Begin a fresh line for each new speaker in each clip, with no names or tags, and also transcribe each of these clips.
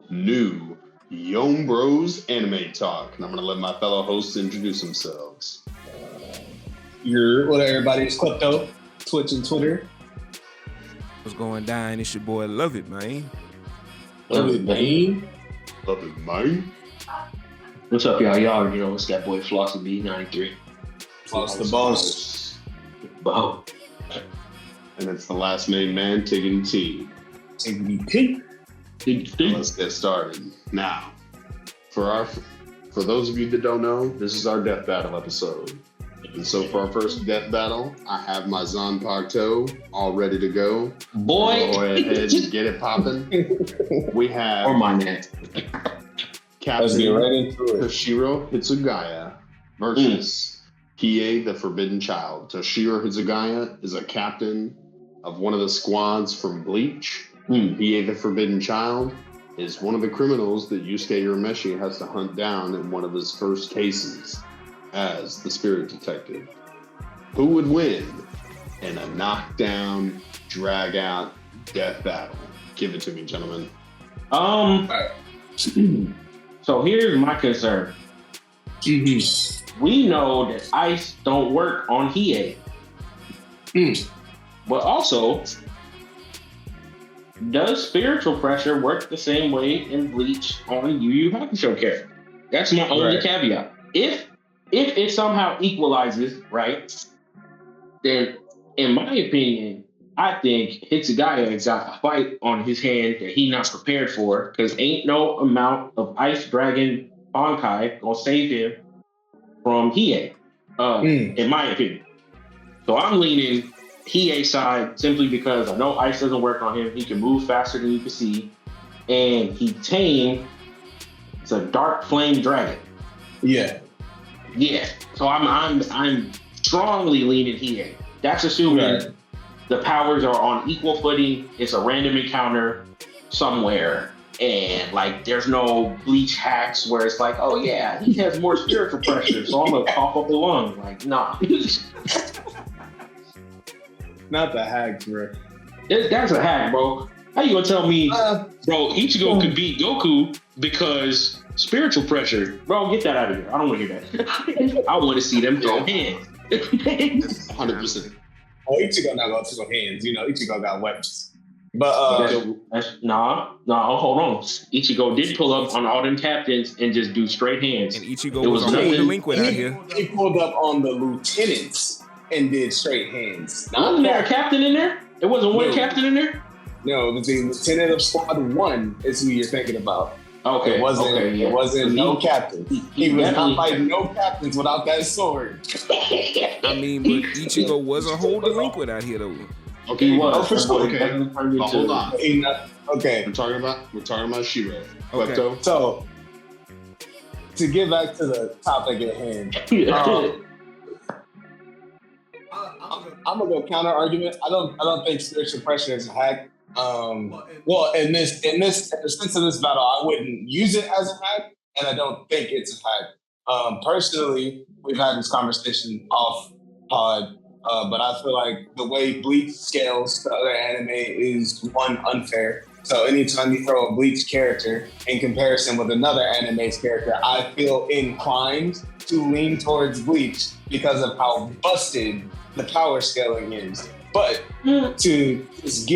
new Young Bros Anime Talk. And I'm going to let my fellow hosts introduce themselves.
What up, everybody? It's Klepto, Twitch and Twitter.
What's going down? It's your boy Love It, man.
Love it, man.
Love it, man.
What's up, y'all? Y'all already know it's that boy Flossy B93.
Floss the boss.
Bo.
And it's the last name man, Tiggin T.
TBT.
Let's get started. Now, for those of you that don't know, this is our death battle episode. And so for our first death battle, I have my Zanpakuto all ready to go.
Boy.
Go ahead and get it popping. We have
Or my net.
Let's get right
Captain
into it.
Toshiro Hitsugaya versus Hiei the Forbidden Child. Toshiro Hitsugaya is a captain of one of the squads from Bleach. Hiei the Forbidden Child is one of the criminals that Yusuke Urameshi has to hunt down in one of his first cases as the spirit detective. Who would win in a knockdown, drag-out death battle? Give it to me, gentlemen.
So here's my concern. We know that ice don't work on Hiei. But also, does spiritual pressure work the same way in Bleach on Yu Yu Hakusho character? That's my only caveat. If it somehow equalizes, right, then in my opinion, I think Hitsugaya got a fight on his hand that he not prepared for, because ain't no amount of Ice Dragon Bankai gonna save him from Hiei, in my opinion. So I'm leaning Hiei side simply because I know ice doesn't work on him. He can move faster than you can see, and he tamed the Dark Flame Dragon.
Yeah.
So I'm strongly leaning Hiei. That's assuming the powers are on equal footing. It's a random encounter somewhere, and like there's no Bleach hacks where it's like, oh yeah, he has more spiritual pressure, so I'm gonna cough up the lung. Like, nah.
Not the hacks, bro.
That's a hack, bro. How you gonna tell me, bro, Ichigo could beat Goku because spiritual pressure? Bro, get that out of here. I don't want to hear that. I want to see them throw hands.
100%.
Oh, Ichigo not gonna throw hands. You know, Ichigo got weapons. But
nah, hold on. Ichigo did pull up on all them captains and just do straight hands.
And Ichigo was on the delinquent out here.
He pulled up on the lieutenants and did straight hands.
Wasn't there a captain in there? There wasn't one captain in there?
No, it was the lieutenant of squad 1 is who you're thinking about.
Okay.
It wasn't no captain. He was not fighting no captains without that sword.
I mean, but Ichigo was a whole delinquent out here, though.
Okay,
He was.
oh, for sure.
Okay.
But hold on.
Okay.
We're talking about Shiro.
Okay.
Klepto.
So, to get back to the topic at hand, I'm gonna go counter argument. I don't think spiritual pressure is a hack. Well, in the sense of this battle, I wouldn't use it as a hack, and I don't think it's a hack. Personally, we've had this conversation off pod, but I feel like the way Bleach scales to other anime is one, unfair. So anytime you throw a Bleach character in comparison with another anime's character, I feel inclined to lean towards Bleach because of how busted the power scaling is. But to just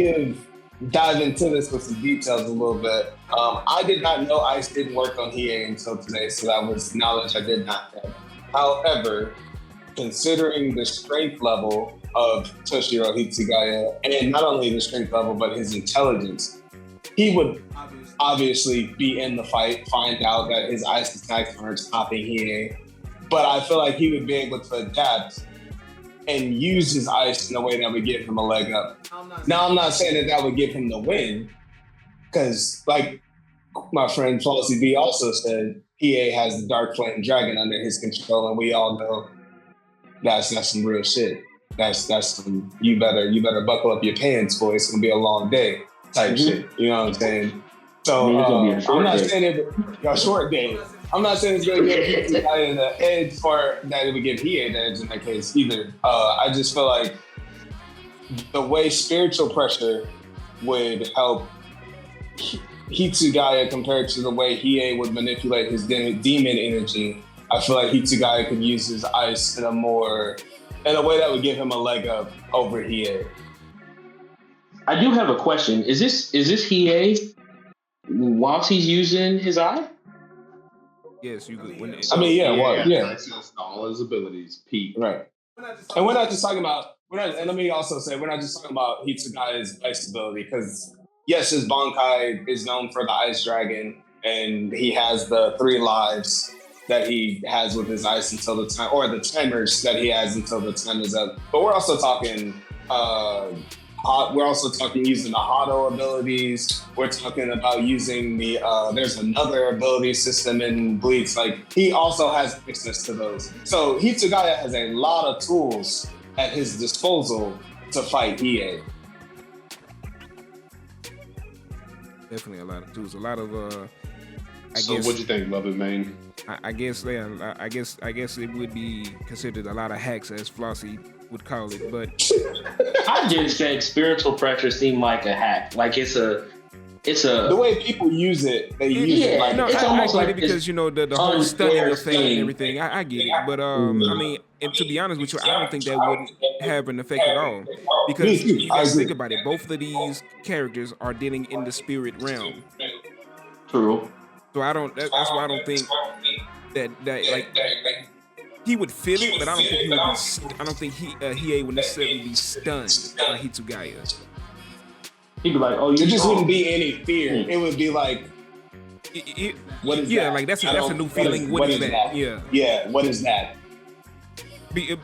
dive into this with some details a little bit, I did not know ice didn't work on Hiei until today, so that was knowledge I did not have. However, considering the strength level of Toshiro Hitsugaya, and not only the strength level, but his intelligence, he would obviously be in the fight, find out that his ice attacks aren't stopping Hiei. But I feel like he would be able to adapt and use his ice in a way that would give him a leg up. Now, I'm not saying that would give him the win, because like my friend Flossy B also said, Hiei has the Dark Flame Dragon under his control, and we all know that's some real shit. That's some you better buckle up your pants, boy. It's gonna be a long day type shit. You know what I'm saying? So I'm not saying it a short day. I'm not saying it's going to give Hitsugaya the edge for that it would give Hiei the edge in that case either. I just feel like the way spiritual pressure would help Hitsugaya compared to the way Hiei would manipulate his demon energy, I feel like Hitsugaya could use his ice in a way that would give him a leg up over Hiei.
I do have a question. Is this Hiei whilst he's using his eye?
Yes, you could.
Access to all his abilities. Peak.
Right. And we're not just talking about. And let me also say, we're not just talking about Hitsugaya's ice ability, because yes, his Bankai is known for the Ice Dragon, and he has the 3 lives that he has with his ice until the time, or the timers that he has until the time is up. But we're also talking. We're also talking using the Hado abilities. We're talking about using the. There's another ability system in Bleach. Like, he also has access to those. So Hitsugaya has a lot of tools at his disposal to fight Hiei.
Definitely a lot of tools. A lot of.
So what'd you think, Love It Main?
I guess it would be considered a lot of hacks, as Flossie would call it, but
I just said spiritual pressure seemed like a hack. Like it's a
the way people use it, they use it like
it's almost like
it because the whole stunning effect and everything. I get it, but I mean, and to be honest with you, I don't think that wouldn't have an effect at all, because you guys think about it, both of these characters are dealing in the spirit realm.
True.
So I don't. That's why I don't think that like he would feel it, but I don't think he would be. I don't think Hiei would necessarily be stunned by Hitsugaya.
He'd be like, "Oh, you."
There just wouldn't be any fear. It would be like, "What is that?"
Yeah, like that's a new feeling. What is that?
Yeah. What is that?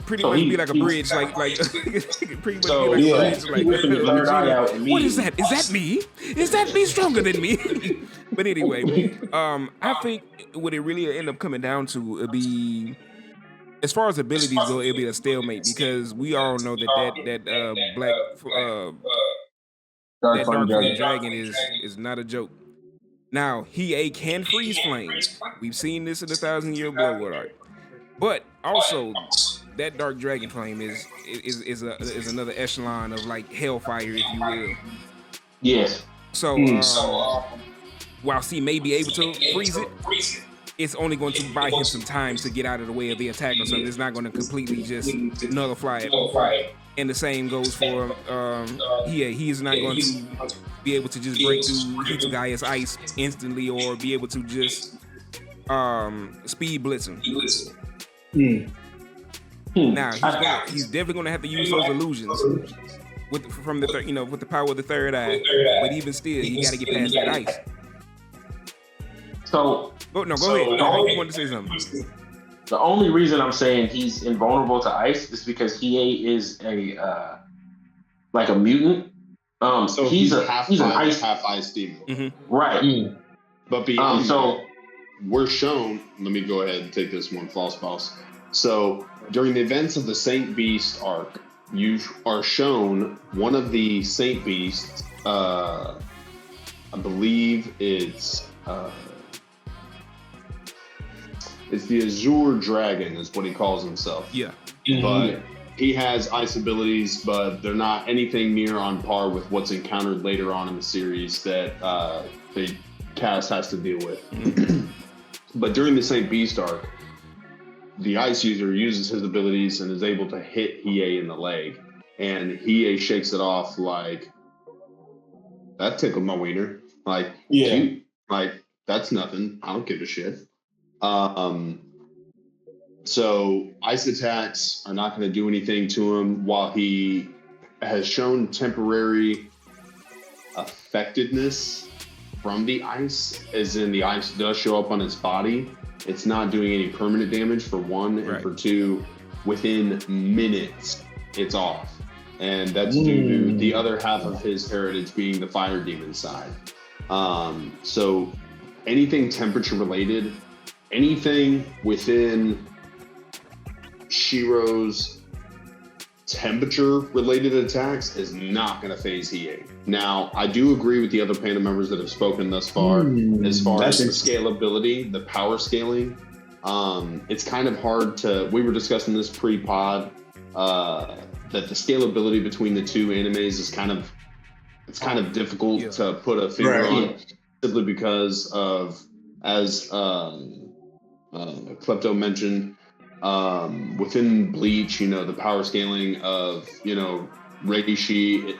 Pretty much be like a bridge, like pretty much be like a bridge, like what is that? Is that me? Is that me stronger than me? But anyway, I think what it really end up coming down to would be, as far as abilities go, it'll be a stalemate, because we all know that dark flame dragon is not a joke. Now, Hiei can freeze flames. We've seen this in the 1,000-year Bloodwood arc. But also, that dark dragon flame is another echelon of like hellfire, if you will.
Yes.
So while he may be able to freeze it, it's only going to buy him some time to get out of the way of the attack or something. It's not going to completely just nullify it. And the same goes for Hiei. He's not going to be able to just break through Hitsugaya's ice instantly, or be able to just speed blitz him. Now he's definitely going to have to use those illusions with the power of the third eye. But even still, you got to get past that ice.
So
go ahead. I think you wanted to say something.
The only reason I'm saying he's invulnerable to ice is because Hiei is a mutant.
So he's an ice demon.
Mm-hmm.
Right.
But beyond we're shown. Let me go ahead and take this one, false boss. So during the events of the Saint Beast arc, you are shown one of the Saint Beasts. I believe it's the Azure Dragon is what he calls himself.
Yeah.
But he has ice abilities, but they're not anything near on par with what's encountered later on in the series that the cast has to deal with.
Mm-hmm.
But during the Saint Beast arc, the ice user uses his abilities and is able to hit Hiei in the leg. And Hiei shakes it off like, that tickled my wiener. Like, cute. Like, that's nothing. I don't give a shit. So ice attacks are not going to do anything to him, while he has shown temporary effectiveness from the ice, as in the ice does show up on his body. It's not doing any permanent damage, for one, and for two, within minutes, it's off. And that's due to the other half of his heritage being the fire demon side. So anything temperature related, anything within Shiro's temperature related attacks is not going to phase Hiei. Now, I do agree with the other panel members that have spoken thus far as far as the scalability, the power scaling. It's kind of hard to, we were discussing this pre-pod, that the scalability between the two animes is kind of difficult to put a finger on. simply because of, as Klepto mentioned, within Bleach, the power scaling of, Reishi,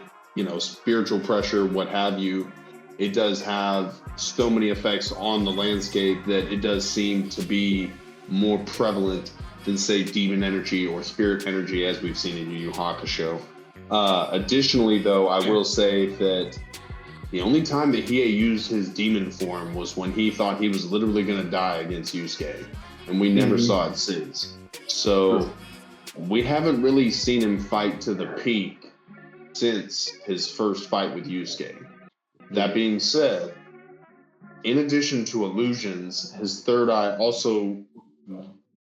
spiritual pressure, what have you, it does have so many effects on the landscape that it does seem to be more prevalent than, say, demon energy or spirit energy, as we've seen in Yu Yu Hakusho. Additionally, though, I will say that the only time that Hiei used his demon form was when he thought he was literally going to die against Yusuke, and we never saw it since. So we haven't really seen him fight to the peak since his first fight with Yusuke. That being said, in addition to illusions, his third eye also,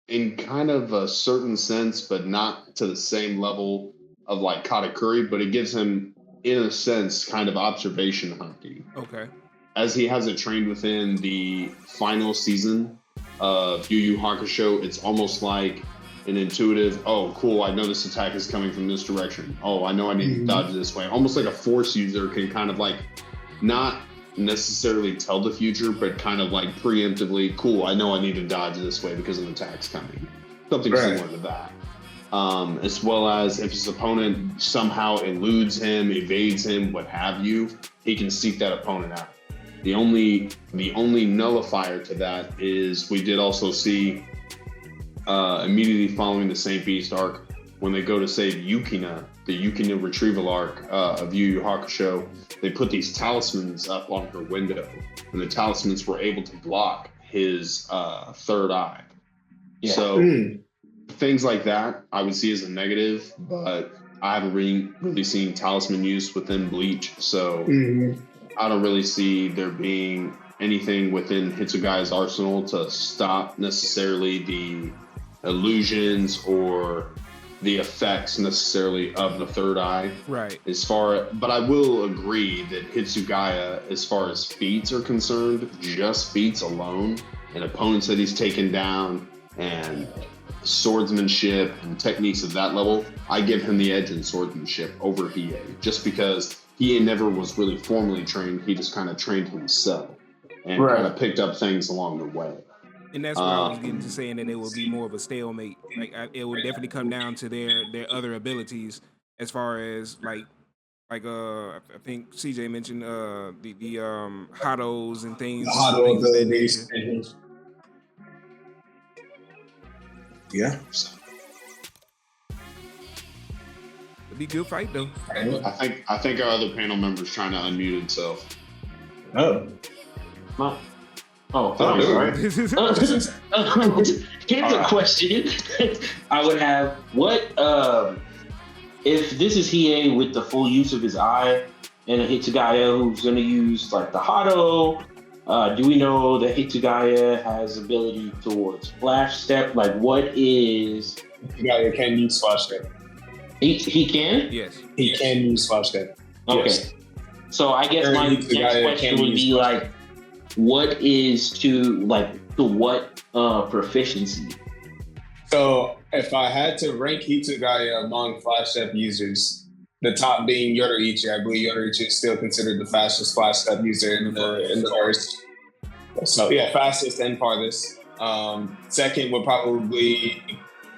in kind of a certain sense, but not to the same level of like Katakuri, but it gives him, in a sense, kind of observation hunting.
Okay.
As he has it trained within the final season of Yu Yu Hakusho, it's almost like an intuitive, oh, cool, I know this attack is coming from this direction. Oh, I know I need to dodge this way. Almost like a force user can kind of like not necessarily tell the future, but kind of like preemptively, cool, I know I need to dodge this way because an attack's coming. Something similar to that. As well as if his opponent somehow eludes him, evades him, what have you, he can seek that opponent out. The only nullifier to that is we did also see immediately following the St. Beast arc, when they go to save Yukina, the Yukina retrieval arc of Yu Yu Hakusho, they put these talismans up on her window, and the talismans were able to block his third eye. Yeah. So things like that I would see as a negative, but I haven't really seen talisman use within Bleach, so I don't really see there being anything within Hitsugai's arsenal to stop necessarily the illusions or the effects necessarily of the third eye.
Right.
But I will agree that Hitsugaya, as far as feats are concerned, just feats alone, and opponents that he's taken down, and swordsmanship and techniques of that level, I give him the edge in swordsmanship over Hiei, just because Hiei never was really formally trained. He just kind of trained himself and kind of picked up things along the way.
And that's why I was getting to saying that it would be more of a stalemate. Like it would definitely come down to their other abilities, as far as like I think CJ mentioned the Hados and things.
The Hado abilities. Yeah.
It'd be a good fight though.
I think our other panel member's trying to unmute himself.
Oh.
Well. Oh, right. Here's a question I would have. What if this is Hiei with the full use of his eye, and a Hitsugaya who's going to use like the Hado? Do we know that Hitsugaya has ability towards Flash Step? Like, what is...
Hitsugaya can use Flash Step.
He can?
Yes.
He can use Flash Step.
Okay. Yes. So I guess my next question would be like, what is to what proficiency?
So if I had to rank Hitsugaya among Flash Step users, the top being Yoruichi, I believe Yoruichi is still considered the fastest Flash Step user in the verse. So yeah, fastest and farthest. Second would probably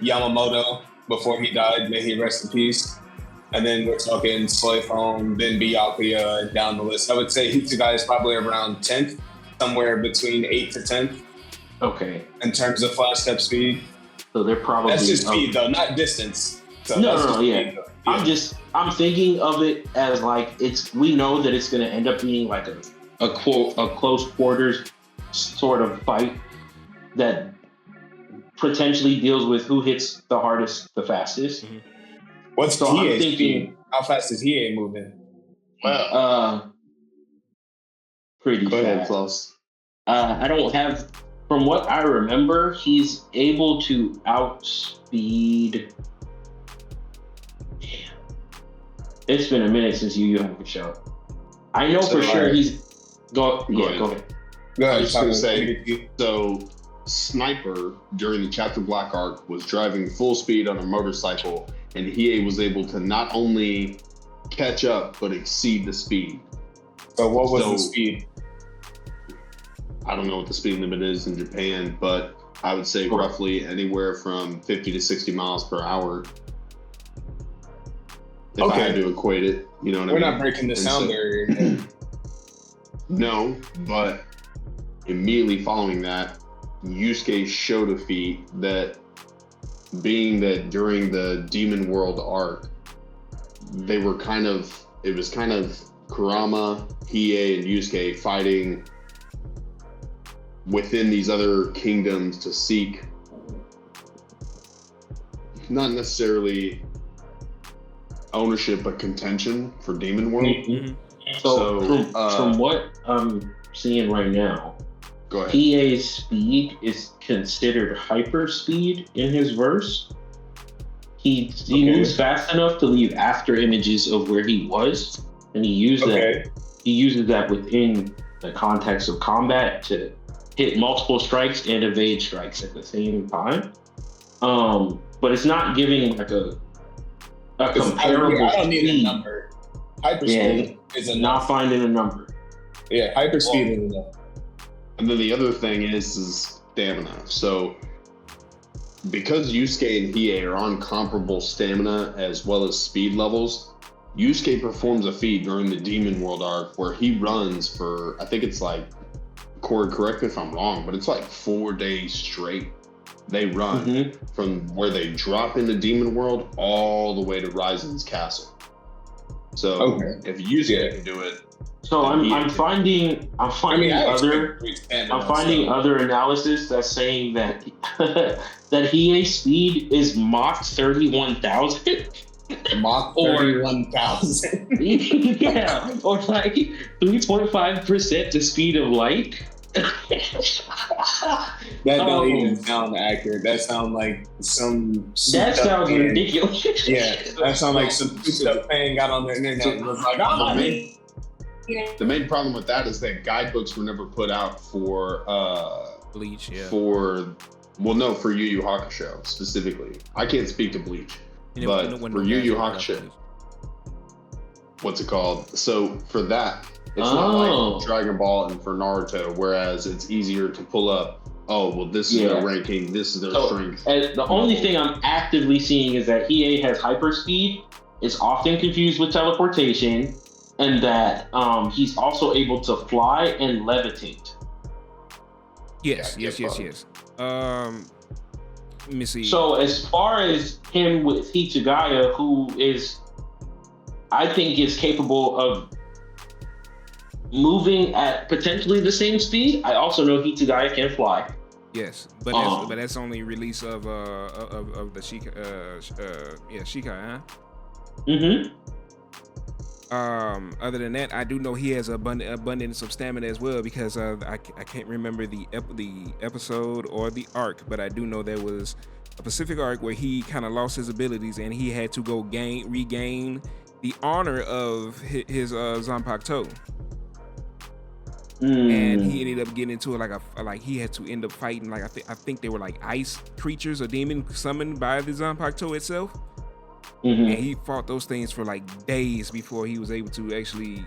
Yamamoto before he died. May he rest in peace. And then we're talking Soifone, then Byakuya, and down the list. I would say Hitsugaya is probably around 10th, somewhere between 8th to 10th.
Okay.
In terms of Flash Step speed.
So they're probably...
That's just speed though, not distance. So
yeah. I'm thinking of it as like we know that it's going to end up being like a close quarters sort of fight that potentially deals with who hits the hardest the fastest.
Mm-hmm. What's Hiei speed? How fast is Hiei moving?
Well, pretty fast. Go ahead,
Klaus.
I don't have, from what I remember, he's able to outspeed. It's been a minute since Yu Yu Hakusho. I know for sure he's... Go ahead.
I was just going to say, so Sniper, during the Chapter Black arc, was driving full speed on a motorcycle, and Hiei was able to not only catch up, but exceed the speed.
So what was the speed?
I don't know what the speed limit is in Japan, but I would say roughly anywhere from 50 to 60 miles per hour. If I had to equate it, you know what I mean?
We're not breaking the sound barrier.
No, but immediately following that, Yusuke showed a feat that, being that during the Demon World arc, it was kind of Kurama, Hiei, and Yusuke fighting within these other kingdoms to seek not necessarily ownership, but contention for Demon World.
Mm-hmm. So from what I'm seeing right now,
go ahead.
Hiei's speed is considered hyper speed in his verse. He moves fast enough to leave after images of where he was, and he uses that within the context of combat to hit multiple strikes and evade strikes at the same time. But it's not giving like a comparable.
I don't need a number. Hyperspeed is a
not finding a number.
Yeah, hyperspeed is enough.
And then the other thing is stamina. So because Yusuke and Hiei are on comparable stamina as well as speed levels, Yusuke performs a feat during the Demon World arc where he runs for, I think it's like, Corey, correct me if I'm wrong, but it's like 4 days straight. They run from where they drop into Demon World all the way to Ryzen's castle. So if Yusuke can do it,
so I'm finding other analysis that's saying that that Hiei's speed is Mach 31,000.
Mach 31,000.
Yeah, or like 3.5% the speed of light.
That don't even sound accurate. That sounds like some.
That sounds ridiculous.
Yeah, that sounds like some stuff fan got on the internet and was like,
the main problem with that is that guidebooks were never put out for
Bleach. Yeah.
For Yu Yu Hakusho specifically. I can't speak to Bleach, but for Yu Yu Hakusho, what's it called? So for that, it's not like Dragon Ball and for Naruto, whereas it's easier to pull up. This is their ranking. This is their strength.
And the only thing I'm actively seeing is that Hiei has hyper speed. It's often confused with teleportation, and that he's also able to fly and levitate.
Yes. Let me see.
So as far as him with Hitsugaya, who is, I think, is capable of moving at potentially the same speed. I also know Hitsugaya can fly.
Yes, but that's only release of the Shikai, huh?
Mm-hmm.
Other than that, I do know he has abundance of stamina as well, because I can't remember the episode or the arc, but I do know there was a Pacific arc where he kind of lost his abilities and he had to go regain the honor of his Zanpakuto. And he ended up getting into it like he had to end up fighting like I think they were like ice creatures or demons summoned by the Zanpakuto itself. And he fought those things for like days before he was able to actually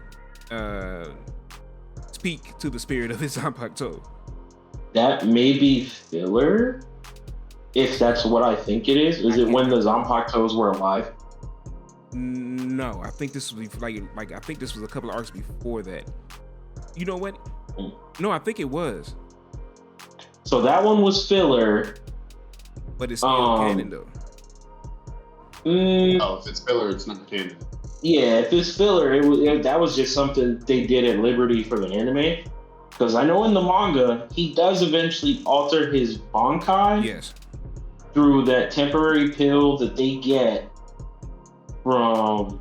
speak to the spirit of his Zanpakuto.
That may be filler, if that's what I think it is. Is it when the Zanpakutos were alive?
No, I think this was like I think this was a couple of arcs before that. You know what? No, I think it was.
So that one was filler.
But it's still canon though.
If it's filler, it's not canon.
Yeah, if it's filler, that was just something they did at Liberty for the anime. Because I know in the manga, he does eventually alter his Bankai.
Yes.
Through that temporary pill that they get from...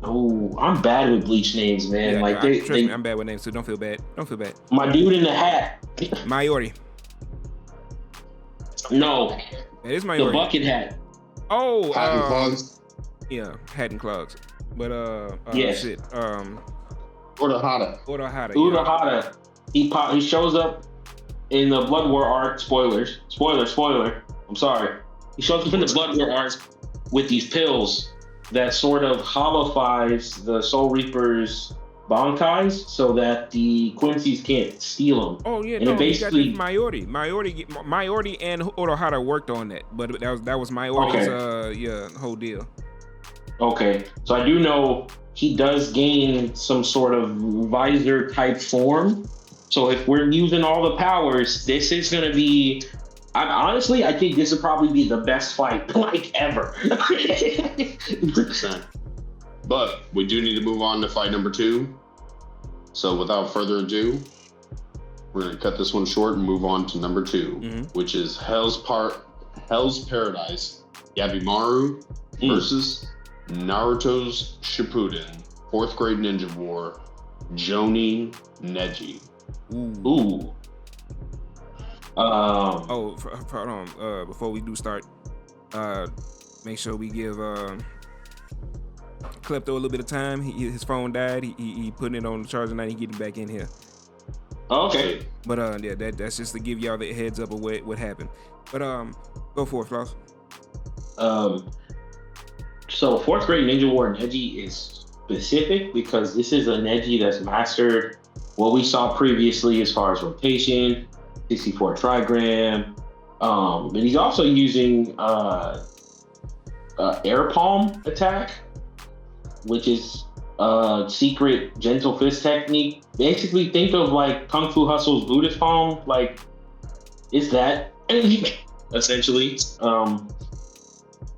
Oh, I'm bad with Bleach names, man.
Yeah, trust me, I'm bad with names, so don't feel bad. Don't feel bad.
My dude in the hat.
Mayuri.
No.
That is Mayuri.
The bucket hat.
Oh,
hat and clogs.
Yeah, hat and clogs. But
yes.
Shit.
Urahara.
Urahara.
He shows up in the Blood War arc. Spoiler. I'm sorry. He shows up in the Blood War arc with these pills that sort of hollowifies the Soul Reaper's Bankais so that the Quincy's can't steal them.
Oh yeah,
and
no,
basically
Mayorti and Orohara worked on that, but that was Mayorti's whole deal.
Okay, so I do know he does gain some sort of visor type form. So if we're using all the powers, this is going to be. Honestly, I think this would probably be the best fight like ever.
100%. But we do need to move on to fight number 2. So without further ado, we're going to cut this one short and move on to number 2, which is Hell's Paradise Yabimaru versus Naruto's Shippuden 4th grade ninja war Jonin Neji.
Ooh.
Hold on. Before we do start, make sure we give Klepto a little bit of time. His phone died. He putting it on the charger now. He getting back in here.
Okay.
But yeah, that's just to give y'all the heads up of what happened. But go for it, Floss.
So 4th grade ninja war Neji is specific because this is a Neji that's mastered what we saw previously as far as rotation, 64 trigram, and he's also using air palm attack, which is a secret gentle fist technique. Basically, think of like Kung Fu Hustle's Buddhist palm, like it's that essentially.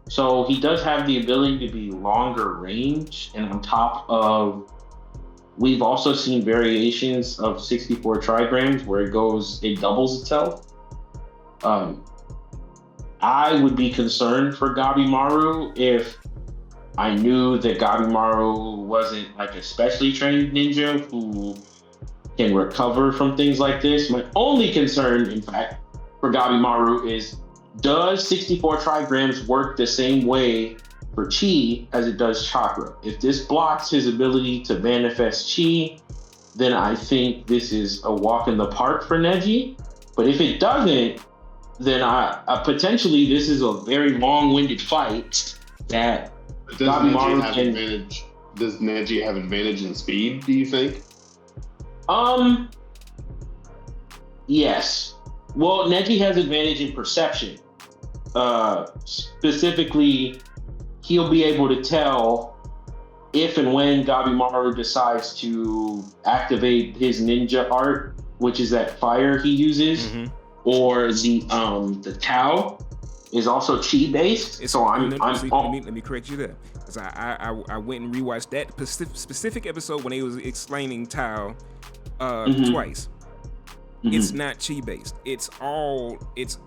So he does have the ability to be longer range, and on top of, we've also seen variations of 64 trigrams where it doubles itself. I would be concerned for Gabimaru if I knew that Gabimaru wasn't like a specially trained ninja who can recover from things like this. My only concern, in fact, for Gabimaru is, does 64 trigrams work the same way for chi as it does chakra? If this blocks his ability to manifest chi, then I think this is a walk in the park for Neji. But if it doesn't, then I potentially this is a very long-winded fight that
does Neji have advantage in speed, do you think?
Yes. Well, Neji has advantage in perception. Specifically, he'll be able to tell if and when Gabimaru decides to activate his ninja art, which is that fire he uses, or the Tao is also chi based.
Let me correct you there, because I went and rewatched that specific episode when they was explaining Tao twice. It's not chi based. It's all it's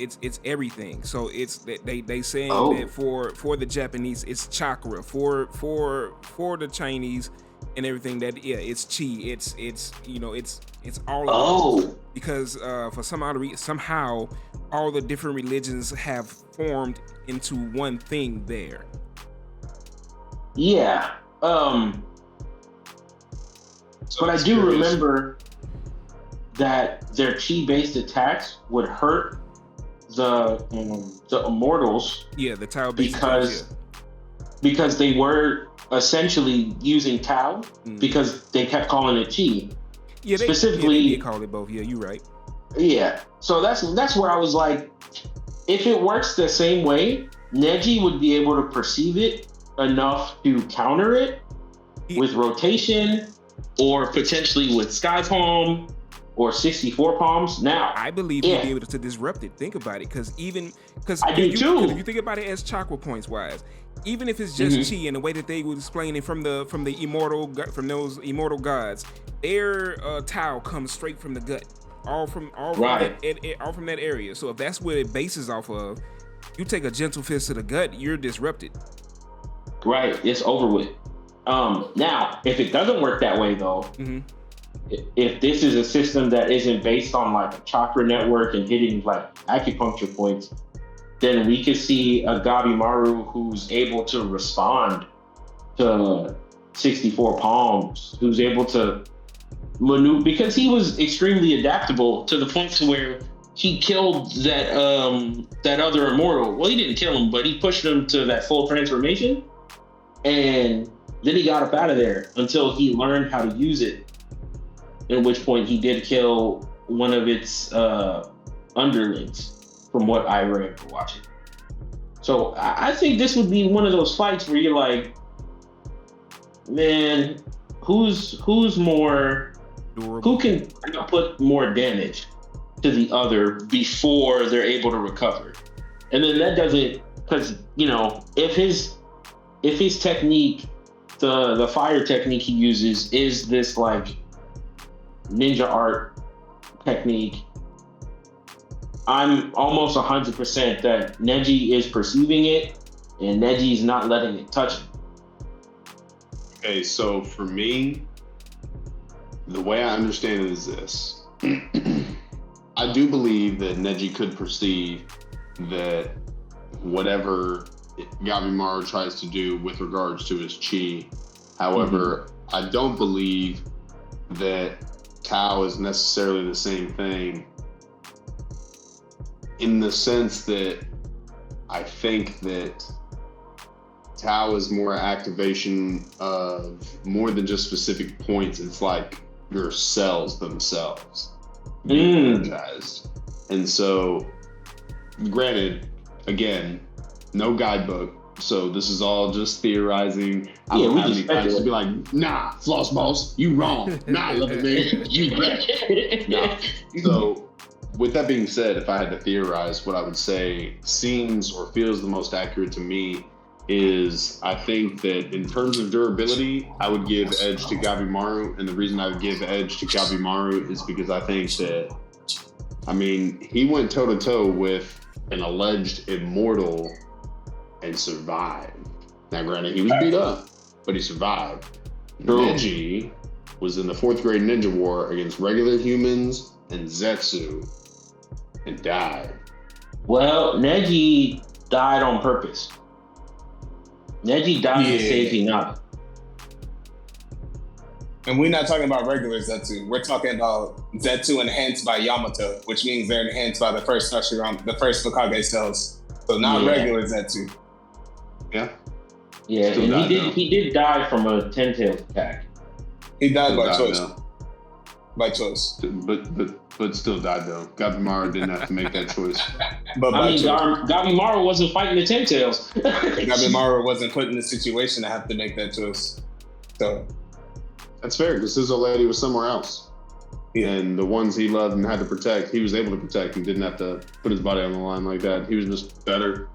everything. So it's they saying that for the Japanese it's chakra, for the Chinese and everything, that it's chi. It's all of it. Because for somehow all the different religions have formed into one thing there.
Yeah. But I do remember that their chi-based attacks would hurt the immortals.
Yeah, the Tao
because they were essentially using Tao because they kept calling it chi.
Yeah, they call it both. Yeah, you're right.
Yeah, so that's where I was like, if it works the same way, Neji would be able to perceive it enough to counter it with rotation or potentially with Sky Palm or 64 palms. Now,
I believe he'd be able to disrupt it. Think about it, because
I do too.
If you think about it as chakra points wise, even if it's just chi and the way that they were displaying it from those immortal gods, their Tao comes straight from the gut, all from that area. So if that's what it bases off of, you take a gentle fist to the gut, you're disrupted.
Right, it's over with. Now, if it doesn't work that way though, if this is a system that isn't based on like a chakra network and hitting like acupuncture points, then we could see a Gabimaru who's able to respond to 64 palms, who's able to maneuver, because he was extremely adaptable to the point to where he killed that other immortal. Well, he didn't kill him, but he pushed him to that full transformation. And Then he got up out of there until he learned how to use it. At which point he did kill one of its underlings, from what I remember watching. So I think this would be one of those fights where you're like, man, who's more durable? Who can put more damage to the other before they're able to recover? And then that doesn't, because if his technique, the fire technique he uses is this like ninja art technique, I'm almost 100% that Neji is perceiving it and Neji's not letting it touch him.
Okay, so for me, the way I understand it is this. I do believe that Neji could perceive that whatever Gabimaru tries to do with regards to his chi. However, I don't believe that Tao is necessarily the same thing, in the sense that I think that Tao is more activation of more than just specific points. It's like your cells themselves being energized. And so, granted, again, no guidebook, so this is all just theorizing. I don't have any facts to be like, nah, floss balls, you wrong. Nah, love it, man, you right. Nah. So, with that being said, if I had to theorize, what I would say seems or feels the most accurate to me is, I think that in terms of durability, I would give edge to Gabimaru. And the reason I would give edge to Gabimaru is because I think that, he went toe-to-toe with an alleged immortal and survived. Now, granted, he was beat up, but he survived. Neji was in the 4th grade ninja war against regular humans and Zetsu and died.
Well, Neji died on purpose. Neji died to save Hinata.
And we're not talking about regular Zetsu. We're talking about Zetsu enhanced by Yamato, which means they're enhanced by the first Hashirama, the first Hokage cells. So not regular Zetsu.
Yeah.
Yeah, still and he did die from a 10 tails attack.
He died by choice. By choice.
But still died though. Gabimaru didn't have to make that choice.
But
Gabimaru wasn't fighting the 10 tails.
Gabimaru wasn't put in the situation to have to make that choice. So
that's fair, because his old lady was somewhere else. Yeah. And the ones he loved and had to protect, he was able to protect and didn't have to put his body on the line like that. He was just better.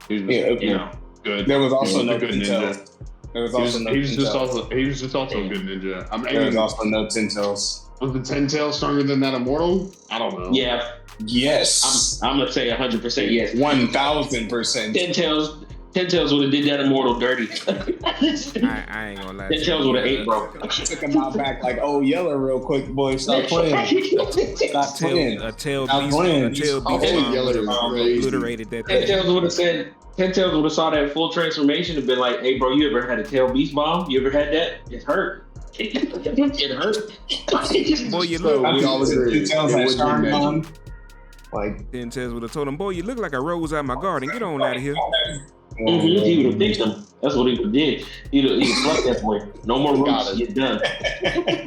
He was just, good.
There was also no
good ninja.
There was also no
he was just also a good ninja.
There was also no 10 tails.
Was the 10 tails stronger than that immortal? I don't know.
Yeah.
Yes.
I'm gonna say 100% yes.
1000%.
10 tails would have did that immortal dirty.
I ain't gonna lie.
10 tails would have ate, bro.
Took him out back like, oh, Yeller real quick, boy. Stop playing. Stop playing.
A tail beast obliterated that thing.
10 tails would have said. 10 tails would have saw that full transformation and been like, hey, bro, you ever had a tail beast bomb? You ever had that? It hurt. It hurt.
Boy, you look.
We all agree.
10 tails had Star Bomb.
Like 10 tails would have told him, boy, you look like a rose out my garden. Get on out of here.
He would have picked him. That's what he did. He'd have plucked that boy. No more roots. Get done.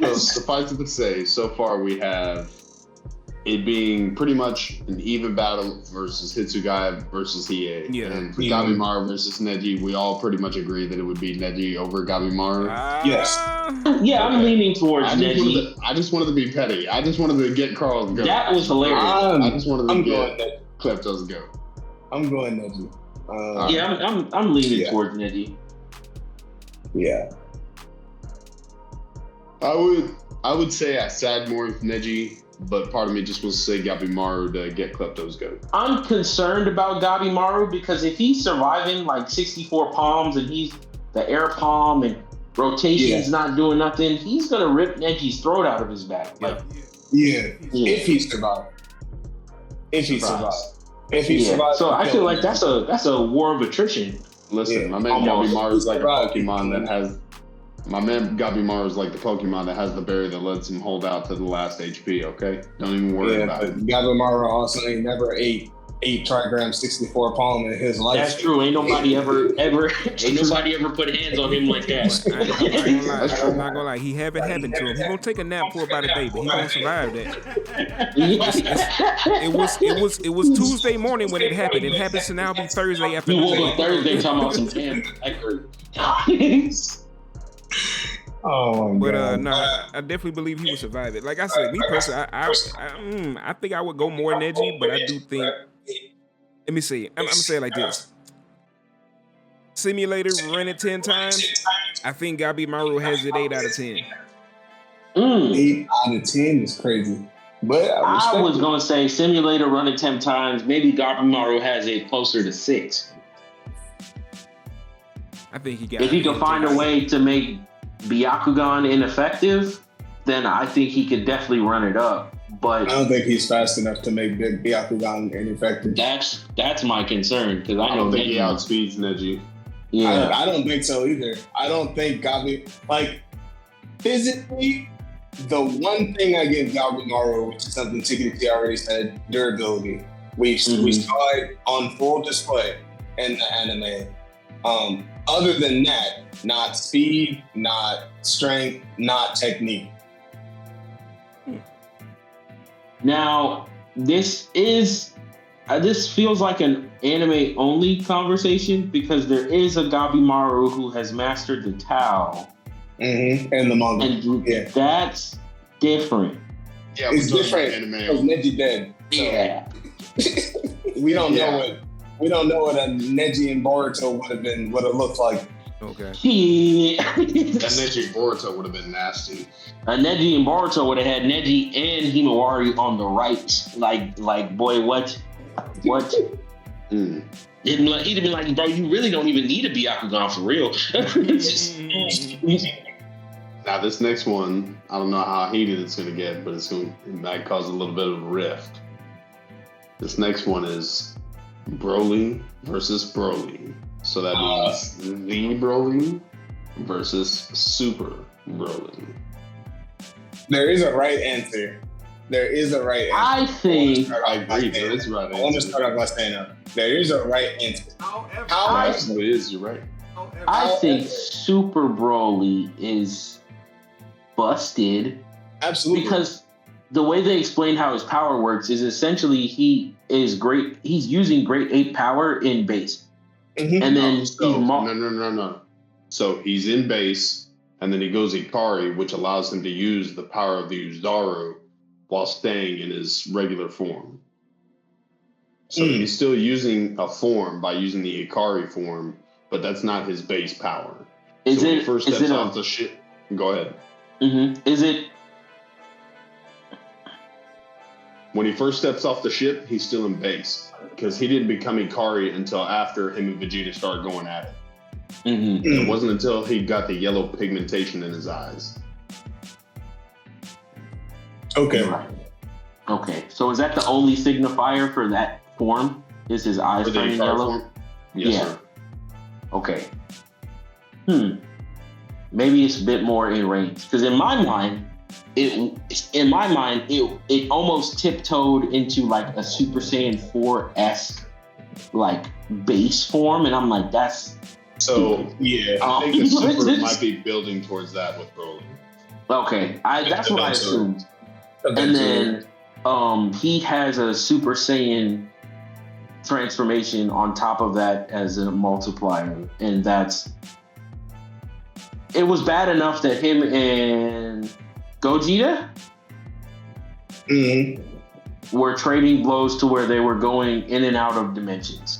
So, suffice it to say, so far we have it being pretty much an even battle versus Hitsugaya versus Hiei.
Yeah.
And for Gabimaru versus Neji, we all pretty much agree that it would be Neji over Gabimaru.
Yes.
Yeah, I'm leaning towards Neji.
I just wanted to be petty. I just wanted to get Carl to go.
That was hilarious.
I just wanted to get Kleptos to go.
I'm going Neji.
I'm leaning towards Neji.
Yeah.
I would say I side more with Neji, but part of me just wants to say Gabimaru to get Kleptos go.
I'm concerned about Gabimaru because if he's surviving like 64 palms and he's the air palm and rotation's not doing nothing, he's gonna rip Neji's throat out of his back.
If he survives. If he survives.
So I feel like that's a war of attrition.
Listen, my man Gabimaru is like a Pokemon that has. My man Gabimaru is like the Pokemon that has the berry that lets him hold out to the last HP, okay? Don't even worry about it.
Gabimaru also ain't never ate 8 trigram 64 palm in his life.
That's true. Ain't nobody ever put hands on him like that.
I'm not gonna lie. He haven't happened to him. He gonna take a nap for about a day, but he gonna survive that. It was Tuesday morning when it happened. It happens to now be Thursday after.
You woke up Thursday talking about some damn.
Oh my God.
But I definitely believe he would survive it. Like I said, me personally, I think I would go more Neji, but I do think. Let me see. I'm gonna say it like this. Simulator run it 10 times. I think Gabimaru has it 8 out of 10.
8 out of 10 is crazy. But
I was gonna say Simulator run it 10 times. Maybe Gabimaru has it closer to 6.
I think he got.
If he can find a way to make Byakugan ineffective, then I think he could definitely run it up. But
I don't think he's fast enough to make Byakugan ineffective.
That's my concern because I
don't think he outspeeds Neji.
Yeah, I don't think so either. I don't think physically, the one thing I give Gabimaru, which is something TKT already said, durability. We saw it on full display in the anime. Other than that, not speed, not strength, not technique.
Now, this feels like an anime only conversation because there is a Gabimaru who has mastered the Tao.
Mm-hmm. And the manga.
And that's different.
Yeah,
it's different because Neji dead. So
yeah.
we don't know what a Neji and Boruto would have looked like.
Okay.
That Neji and Boruto would have been nasty.
A Neji and Boruto would have had Neji and Himawari on the right. Like boy, what? He'd have been like, bro, you really don't even need a Byakugan for real.
Now this next one, I don't know how heated it's gonna get, but it might cause a little bit of a rift. This next one is Broly versus Broly. So that means the Broly versus Super Broly.
There is a right answer.
I think
I agree. There is a right answer.
I want to start off by saying that there is a right answer.
You're right.
I think Super Broly is busted.
Absolutely.
Because the way they explain how his power works is essentially he's using Great Ape power in base.
Mm-hmm.
And then
No. So he's in base, and then he goes Ikari, which allows him to use the power of the Uzaru while staying in his regular form. So he's still using a form by using the Ikari form, but that's not his base power. When he first steps off the ship, go ahead.
Mm-hmm.
When he first steps off the ship, he's still in base because he didn't become Ikari until after him and Vegeta started going at it.
Mm-hmm.
It wasn't until he got the yellow pigmentation in his eyes.
Okay.
Right. Okay. So is that the only signifier for that form? Is his eyes turning yellow?
Form? Yes, sir.
Okay. Maybe it's a bit more in range because in my mind, it almost tiptoed into like a Super Saiyan 4-esque like base form, and I'm like, that's
so yeah. I think the Super might be building towards that with Broly.
Okay, that's what I assumed. And then he has a Super Saiyan transformation on top of that as a multiplier, and it was bad enough that him and Gogeta were trading blows to where they were going in and out of dimensions.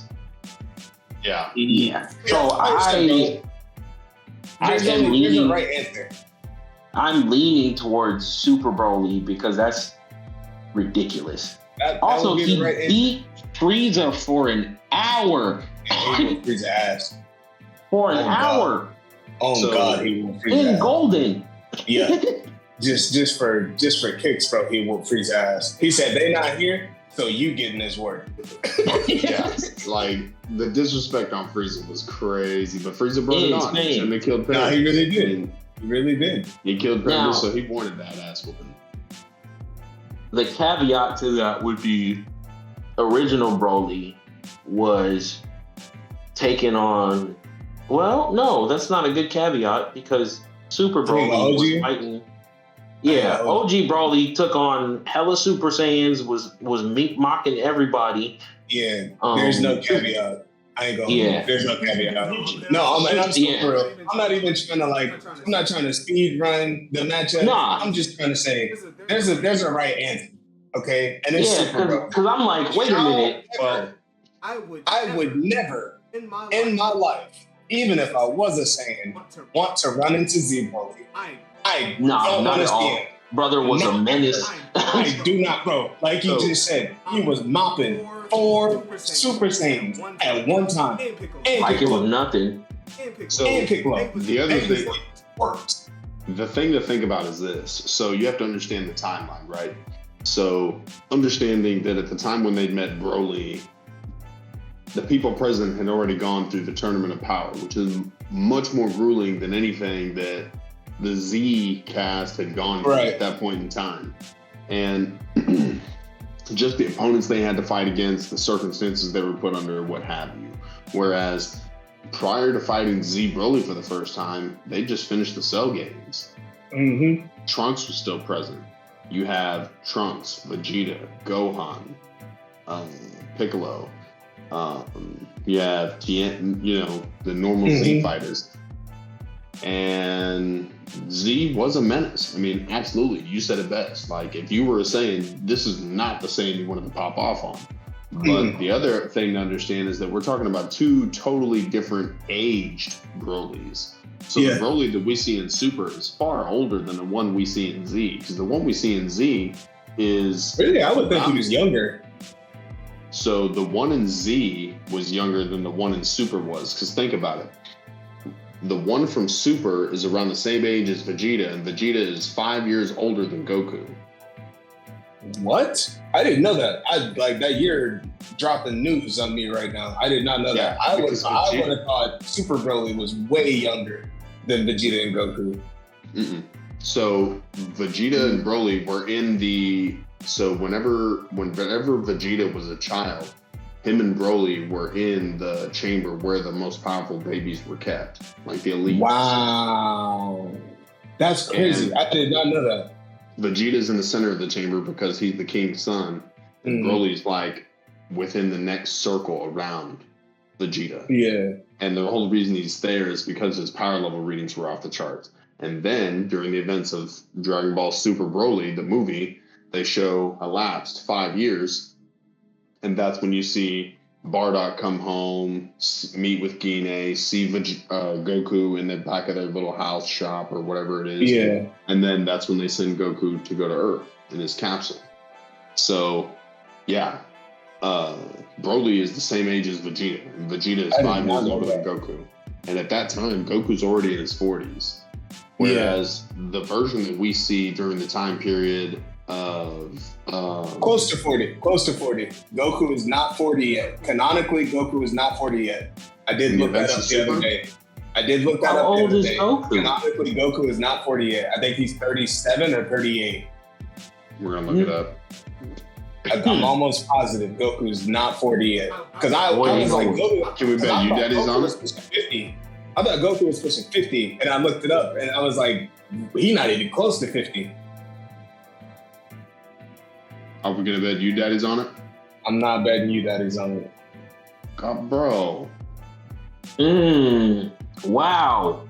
Yeah.
So
there's a right answer.
I'm leaning towards Super Broly because that's ridiculous. Also, he beat Frieza for an hour.
Frieza ass.
For an hour.
God, he won't freeze
in Golden.
Yeah. just for kicks, bro, he won't freeze ass. He said they not here, so you getting this work.
Yeah. Like the disrespect on Frieza was crazy, but Frieza brought it on. And they killed Panda.
Nah, he really did. He really did.
He killed Panda, so he wanted that ass whooping.
The caveat to that would be original Broly was taking on. Well, no, that's not a good caveat because Super Broly was fighting. Yeah, OG Broly took on hella Super Saiyans, was mocking everybody.
Yeah, there's no caveat. I ain't going. Yeah, there's no caveat. No, I'm for real. I'm not even trying to I'm not trying to speed run the matchup. Nah, I'm just trying to say there's a right answer. Okay, and it's
because I'm like, wait a minute.
But I would never in my life, even if I was a Saiyan, want to run into Z Broly. I don't
not
understand.
At all. Brother was a menace.
I do not, bro. Like you just said, he was mopping 4 Super Saiyans at one time.
Like it was nothing.
So the other thing works. The thing to think about is this. So you have to understand the timeline, right? So understanding that at the time when they met Broly, the people present had already gone through the Tournament of Power, which is much more grueling than anything that the Z cast had gone through at that point in time. And just the opponents they had to fight against, the circumstances they were put under, what have you. Whereas prior to fighting Z Broly for the first time, they just finished the Cell games.
Mm-hmm.
Trunks was still present. You have Trunks, Vegeta, Gohan, Piccolo. You have Tien, the normal Z fighters. And Z was a menace. I mean, absolutely. You said it best. Like, if you were saying this is not the Saiyan you wanted to pop off on. But the other thing to understand is that we're talking about 2 totally different aged Brolys. So the Broly that we see in Super is far older than the one we see in Z. Because the one we see in Z is...
Really? I would think he was younger.
So the one in Z was younger than the one in Super was. Because think about it. The one from Super is around the same age as Vegeta, and Vegeta is 5 years older than Goku.
What? I didn't know that. That year dropping news on me right now. I did not know that. I would have thought Super Broly was way younger than Vegeta and Goku.
Mm-mm. So Vegeta and Broly were in the... So whenever Vegeta was a child, him and Broly were in the chamber where the most powerful babies were kept, like the elite.
Wow. That's crazy. I did not know that.
Vegeta's in the center of the chamber because he's the king's son, and Broly's like within the next circle around Vegeta.
Yeah.
And the whole reason he's there is because his power level readings were off the charts. And then during the events of Dragon Ball Super Broly, the movie, they show elapsed 5 years. And that's when you see Bardock come home, meet with Guinea, see Goku in the back of their little house shop or whatever it is.
Yeah.
And then that's when they send Goku to go to Earth in his capsule. So, yeah. Broly is the same age as Vegeta. And Vegeta is 5 years older than Goku. And at that time, Goku's already in his 40s. Whereas the version that we see during the time period of
close to 40. Goku is not 40 yet. Canonically, Goku is not 40 yet. I did look that up the other day. How old is Goku? Canonically, Goku is not 40 yet. I think he's 37 or 38.
We're gonna look it up.
I'm almost positive Goku is not 40 yet. Because I was like, Goku.
Can we bet you daddy's on it?
50. I thought Goku was pushing 50, and I looked it up, and I was like, he's not even close to 50.
Are we gonna bet you daddy's on it?
I'm not betting you daddy's on it.
God, bro.
Wow.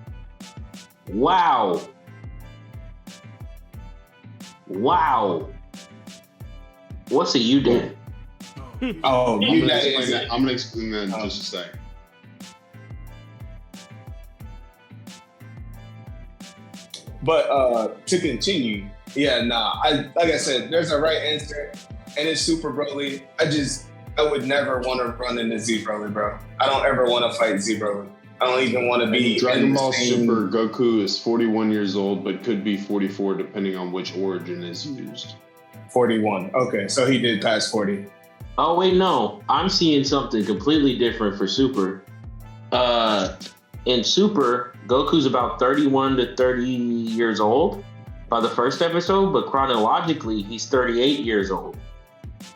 What's a you dad?
Oh,
I'm gonna explain that in just a second.
But to continue, like I said, there's a right answer, and it's Super Broly. I would never want to run into Z Broly, bro. I don't ever want to fight Z Broly. I don't even want to be.
Dragon Ball Super Goku is 41 years old, but could be 44 depending on which origin is used.
41. Okay, so he did pass 40.
Oh wait, no, I'm seeing something completely different for Super. In Super, Goku's about 31 to 30 years old by the first episode, but chronologically, he's 38 years old.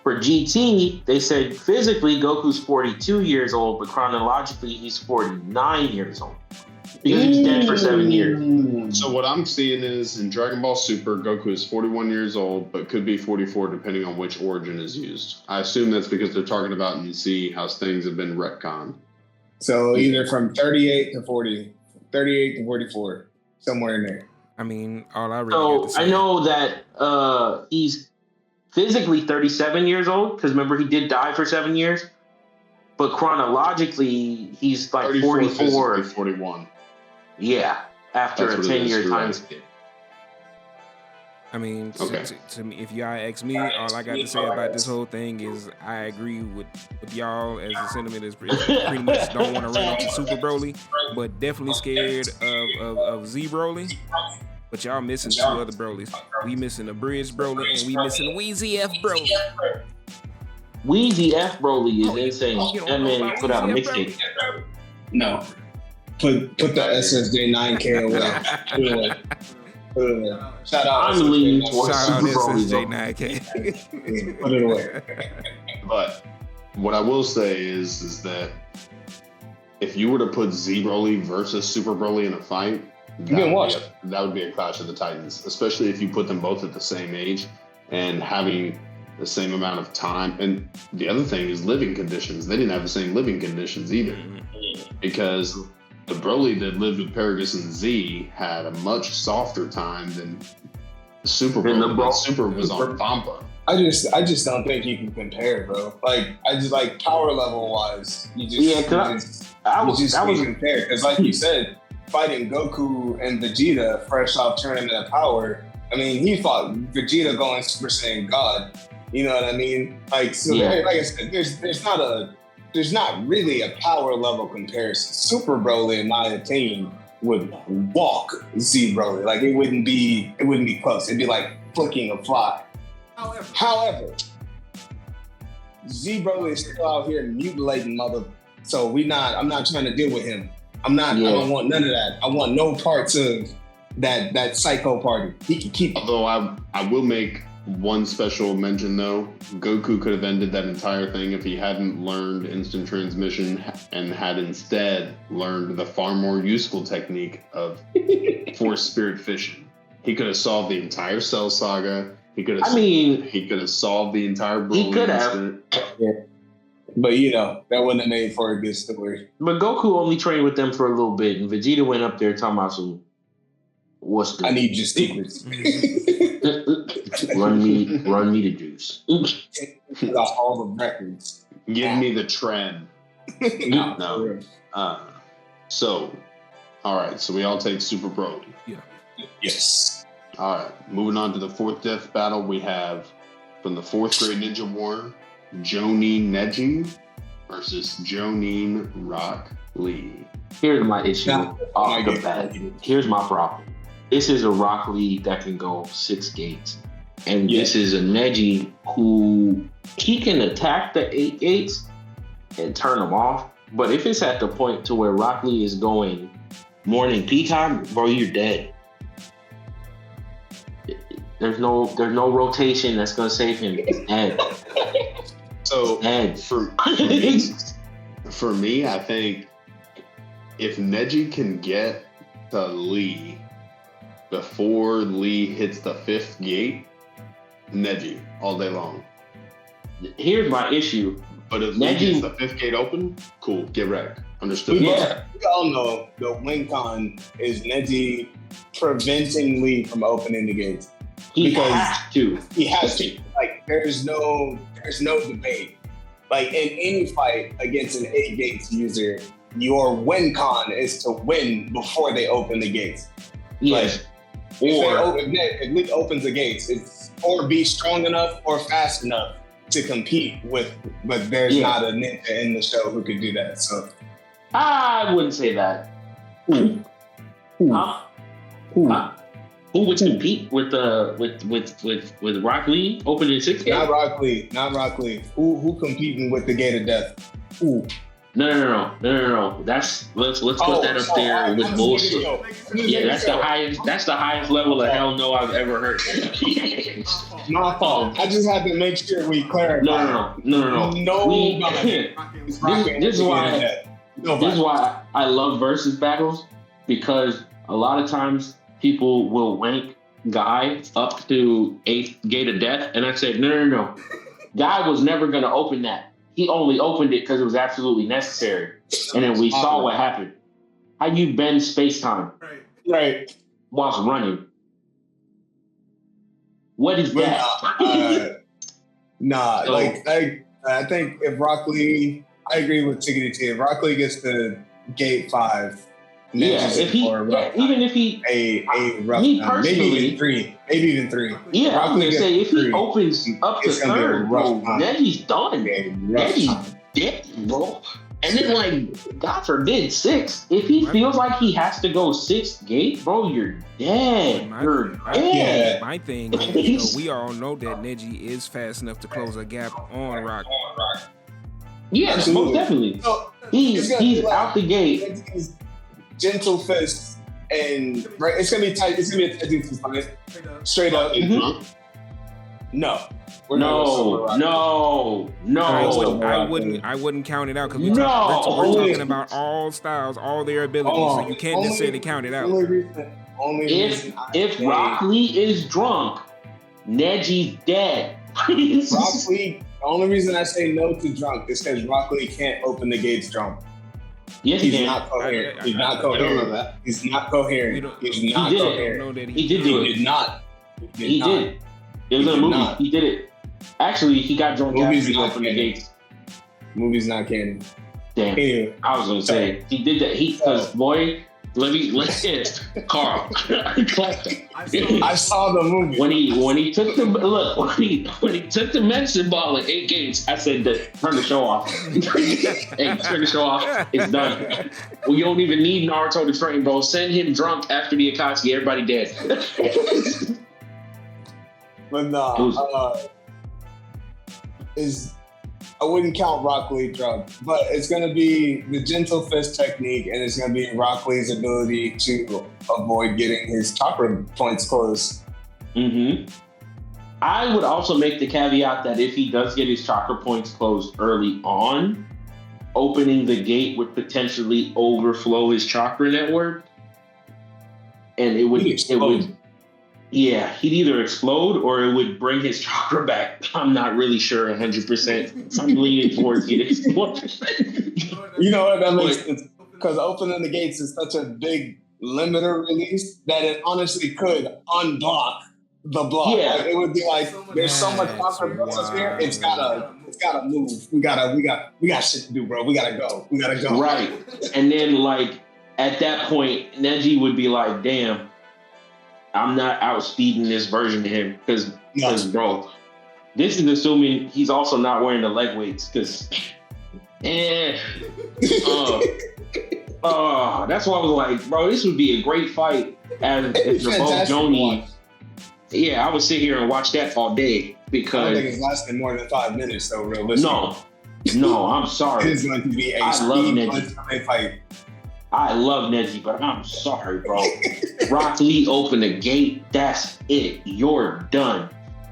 For GT, they said physically Goku's 42 years old, but chronologically he's 49 years old. Because he's dead for 7 years.
So what I'm seeing is in Dragon Ball Super, Goku is 41 years old, but could be 44 depending on which origin is used. I assume that's because they're talking about in Z how things have been retconned.
So either from 38 to 40, 38 to 44, somewhere in there.
I mean, all I really got to say.
I know that he's physically 37 years old, because remember he did die for 7 years, but chronologically he's like 44.
41.
Yeah, after a 10-year time skip.
I mean, to me, if y'all ask me, all I got to say about this whole thing is I agree with y'all, as the sentiment is pretty much don't want to run into Super Broly, but definitely scared of Z Broly. But y'all missing 2 other Brolys. We missing a Bridge Broly and we missing Wheezy F Broly.
Wheezy F Broly is insane. That man put out a mixtape.
No. Put the SSJ 9K away. Put it away. Shout out.
I'm leaning towards
Shout
Super
out SSJ
Broly.
9K.
Put it away.
But what I will say is that if you were to put Z Broly versus Super Broly in a fight, that would be a clash of the Titans, especially if you put them both at the same age and having the same amount of time. And the other thing is living conditions. They didn't have the same living conditions either, because the Broly that lived with Paragus and Z had a much softer time than the Super Broly. Super was on Pampa.
I just don't think you can compare, bro. Like, I just like power level wise, you just can't compare. Because like you said, fighting Goku and Vegeta fresh off turning to power. I mean, he fought Vegeta going Super Saiyan God. You know what I mean? Like, so like I said, there's not really a power level comparison. Super Broly, in my opinion, would walk Z Broly. Like, it wouldn't be close. It'd be like flicking a fly. However, Z Broly is still out here mutilating mother. So I'm not trying to deal with him. I don't want none of that. I want no parts of that psycho party. He can keep.
Although I will make one special mention though. Goku could have ended that entire thing if he hadn't learned instant transmission and had instead learned the far more useful technique of Force Spirit Fission. He could have solved the entire Cell Saga. He could have solved the entire Broly.
He could have.
Yeah. But that wouldn't have made for a good story.
But Goku only trained with them for a little bit, and Vegeta went up there talking about some. What's the?
I need your secrets.
Run me the juice.
All the records.
Give me the trend. No. So, all right. So we all take Super Broly.
Yeah.
Yes.
All right. Moving on to the 4th death battle, we have from the 4th grade Ninja War, Jonin Neji versus Jonin Rock Lee.
Here's my issue off the bat. Here's my problem. This is a Rock Lee that can go 6 gates. And this is a Neji who he can attack the 8 gates and turn them off. But if it's at the point to where Rock Lee is going morning peacock, bro, you're dead. There's no rotation that's gonna save him. He's dead.
So for me, I think if Neji can get to Lee before Lee hits the 5th gate, Neji all day long.
Here's my issue.
But if Lee gets the 5th gate open, cool, get wrecked. Understood.
We all know the win con is Neji preventing Lee from opening the gates.
He has to.
Like, there's no debate. Like, in any fight against an 8 gates user, your win con is to win before they open the gates.
Yes.
Like, if Lee opens the gates, it's or be strong enough or fast enough to compete with, but there's not a ninja in the show who could do that. So
I wouldn't say that. Who would compete with Rock Lee opening 6 gates?
Not Rock Lee. Who competing with the Gate of Death?
No. Let's put that up there with bullshit. Yeah, that's the highest level of hell no I've ever heard.
My fault. I just had to make sure we clarify.
No. This is why I love versus battles, because a lot of times people will rank Guy up to 8th gate of death, and I said no. Guy was never going to open that. He only opened it because it was absolutely necessary. And then we saw what happened. How you bend space-time.
Right.
Whilst running. What is that?
I think if Rock Lee, I agree with Tiggity T. If Rock Lee gets to gate 5,
even if he
maybe even three.
Yeah, I was gonna say if he opens up to 3rd, then he's done. Then he's dead, bro. And then, like, God forbid, 6. If he feels like he has to go 6th gate, bro, you're dead.
My thing is, we all know that Neji is fast enough to close a gap on Rock.
Yeah, most definitely. So, he's out the gate.
Gentle fist, and right, it's gonna be tight. It's gonna be a tight defense fight. Straight up. Mm-hmm. No.
I wouldn't count it out because we're talking about all styles, all their abilities, so you can't necessarily count it out.
If Rock Lee is drunk, Neji's dead.
Rock Lee. The only reason I say no to drunk is because Rock Lee can't open the gates drunk.
Yes,
he's not coherent. He's not coherent. He's not coherent.
He did do it.
He did not.
He did. It was in a movie. He did it. Actually, he got drunk after he opened the gates.
Movie's not canon.
Damn. Anyway. I was gonna say he did that. Because boy, let's get Carl.
I saw the movie
when he took the medicine ball at 8 gates. I said, "Turn the show off." Hey, turn the show off. It's done. We don't even need Naruto to train, bro. Send him drunk after the Akatsuki. Everybody dead.
But I wouldn't count Rock Lee drunk, but it's going to be the gentle fist technique, and it's going to be Rock Lee's ability to avoid getting his chakra points closed.
Mm-hmm. I would also make the caveat that if he does get his chakra points closed early on, opening the gate would potentially overflow his chakra network, and it would. Yeah, he'd either explode or it would bring his chakra back. I'm not really sure 100%. I'm leaning towards it explode.
You know what? That makes sense. Because opening the gates is such a big limiter release that it honestly could unblock the block.
Yeah.
Like, it would be like, there's so much chakra process here. It's gotta move. We got shit to do, bro. We gotta go.
Right. And then, like, at that point, Neji would be like, damn, I'm not outspeeding this version of him because bro, this is assuming he's also not wearing the leg weights because that's why I was like, bro, this would be a great fight as if they're both Joni. Yeah, I would sit here and watch that all day because
I don't think it's lasting more than 5 minutes, so realistically.
No, I'm sorry.
It is going to be a fight.
I love Neji, but I'm sorry, bro. Rock Lee opened the gate. That's it. You're done.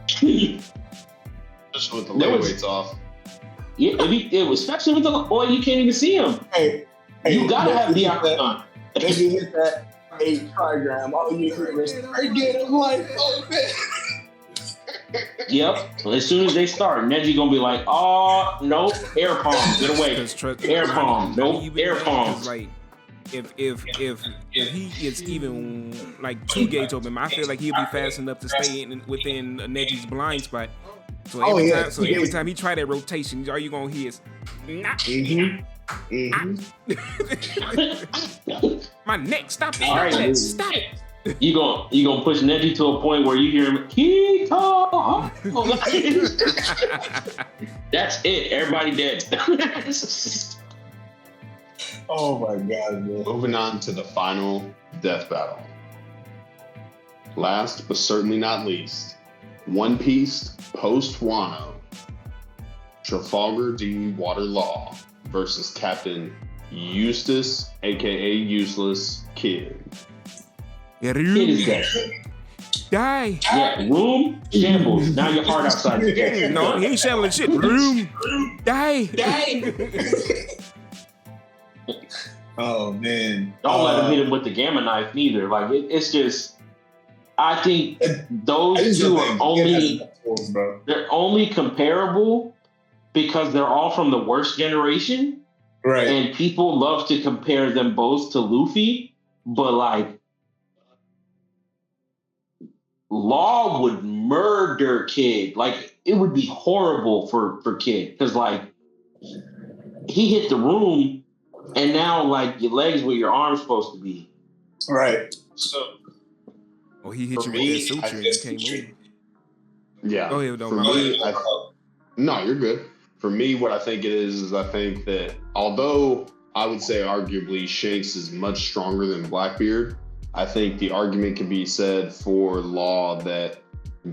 Just with the leg weights off.
Yeah, it was especially with the boy. You can't even see him.
Hey,
you gotta have the octagon.
If you hit that 8 trigram, all you hear is "Again, like
Yep. As soon as they start, Neji gonna be like, "Oh nope, air palm, get away, air palm, nope, air palm."
Like, if he is even like 2 gates open, I feel like he'll be fast enough to stay within Neji's blind spot. So every time he try that rotation, all you gonna hear is nah. My neck, stop it!
All right,
stop it!
You gonna push Neji to a point where you hear him, Kito. That's it. Everybody dead.
Oh my God, man.
Moving on to the final death battle. Last but certainly not least, One Piece post Wano, Trafalgar D. Water Law versus Captain Eustace, aka Useless Kid.
Yeah,
Kid is dead.
Die.
Yeah, room shambles. Now your heart outside the gate.
No, he ain't shambling shit. Room. Die.
Oh man!
Don't let him hit him with the gamma knife neither. Like it's just, I think those two are they're only comparable because they're all from the worst generation,
right?
And people love to compare them both to Luffy, but like Law would murder Kid. Like it would be horrible for Kid because like he hit the room. And now, like, your legs where your arm's supposed to be.
Right. So.
Oh, he hit you with that suture and you can't move.
Yeah.
Go ahead,
For me, no, you're good. For me, what I think it is I think that although I would say arguably Shanks is much stronger than Blackbeard, I think the argument can be said for Law that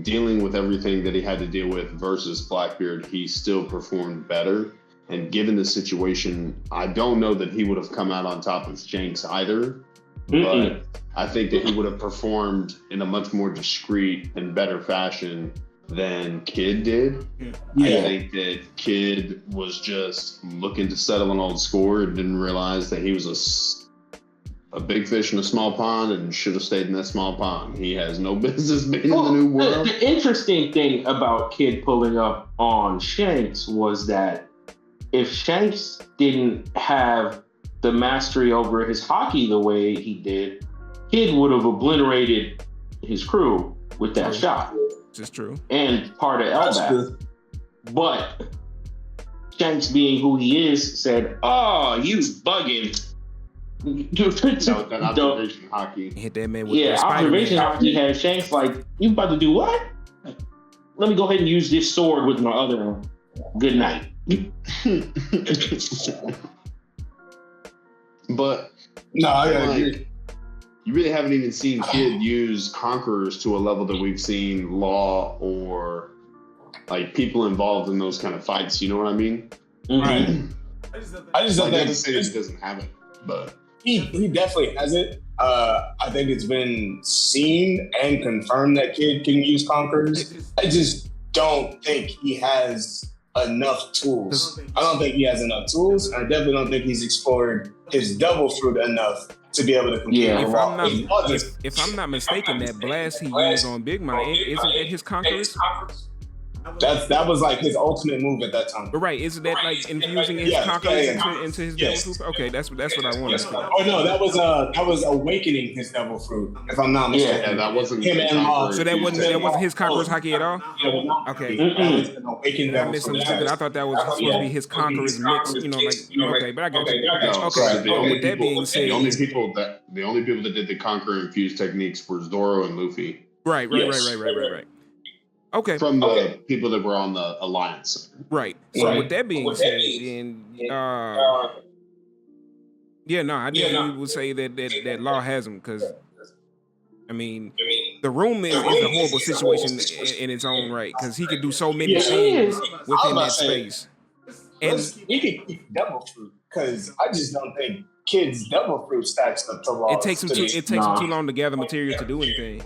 dealing with everything that he had to deal with versus Blackbeard, he still performed better. And given the situation, I don't know that he would have come out on top of Shanks either. But I think that he would have performed in a much more discreet and better fashion than Kid did. Yeah. I think that Kid was just looking to settle an old score and didn't realize that he was a big fish in a small pond and should have stayed in that small pond. He has no business being in the new world.
The interesting thing about Kid pulling up on Shanks was that if Shanks didn't have the mastery over his hockey the way he did, Kid would have obliterated his crew with that shot.
This is true.
And part of Elbaf. But Shanks, being who he is, said, "Oh, you bugging."
That observation hockey.
Hit that man with that Spider-Man.
Observation hockey had Shanks like, "You about to do what? Let me go ahead and use this sword with my other one. Good night."
But
no, I agree.
You really haven't even seen Kid use conquerors to a level that we've seen Law or like people involved in those kind of fights. You know what I mean?
Right. I just don't
think to say that he doesn't have it, but
he definitely has it. I think it's been seen and confirmed that Kid can use conquerors. I just don't think he has enough tools. I don't think he has enough tools. I definitely don't think he's explored his double fruit enough to be able to compete.
Yeah. If I'm not mistaken, that blast he used on Big Mom, isn't that his conquerors?
That was like his ultimate move at that time.
But right, isn't that like infusing his conquerors into his devil fruit? Okay, that's what I wanted to say.
Oh no, that was awakening his devil fruit. If I'm not mistaken,
yeah, that wasn't
him and Law.
So that wasn't his conquerors hockey at all. Okay, I misunderstood. I thought that was supposed to be his conquerors mix. You know, like okay, but I got you. Okay, with that being said,
the only people that did the conqueror infused techniques were Zoro and Luffy.
Right. Okay.
From the people that were on the Alliance.
Right. So with that being said, then I definitely would say that Law has him because, I mean, the room is a horrible situation in its own right because he could do so many things within that space.
And he could keep double fruit because I just don't think Kid's double fruit stacks up to Law.
It takes him too long to gather material to do anything.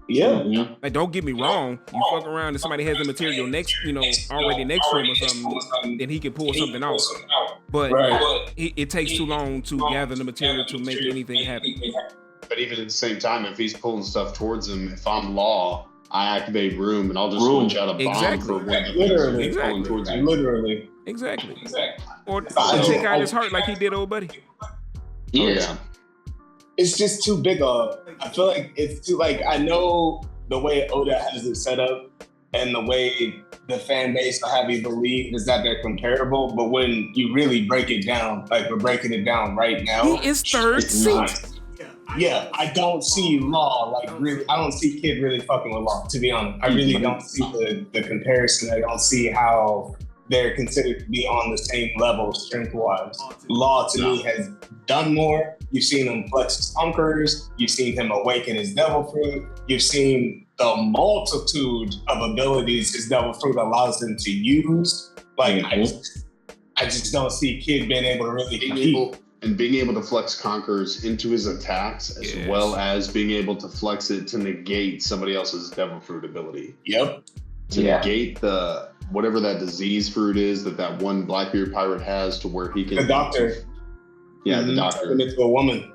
Yeah.
Like, don't get me wrong. You fuck around and somebody has the material already next to him or something, then he can pull something out. But it takes too long to gather the material to make anything happen.
But even at the same time, if he's pulling stuff towards him, if I'm Law, I activate room and I'll just switch out a bomb for when he's pulling towards me.
Literally.
Exactly. Or take out his heart like he did old buddy.
Yeah.
It's just too big I feel like it's too I know the way Oda has it set up and the way the fan base will have you believe is that they're comparable, but when you really break it down, like we're breaking it down right now,
he is third seat.
Yeah, I don't see Law I don't see Kid really fucking with Law, to be honest. I really don't see the comparison. I don't see how they're considered to be on the same level strength-wise. Law, to me, has done more. You've seen him flex his conquerors. You've seen him awaken his devil fruit. You've seen the multitude of abilities his devil fruit allows him to use. I just don't see Kid being able to really compete.
Being able to flex Conquerors into his attacks as well as being able to flex it to negate somebody else's Devil Fruit ability.
Yep.
To negate the whatever that disease fruit is that one Blackbeard pirate has, to where he can.
The doctor.
Yeah, the doctor.
Turn into a woman.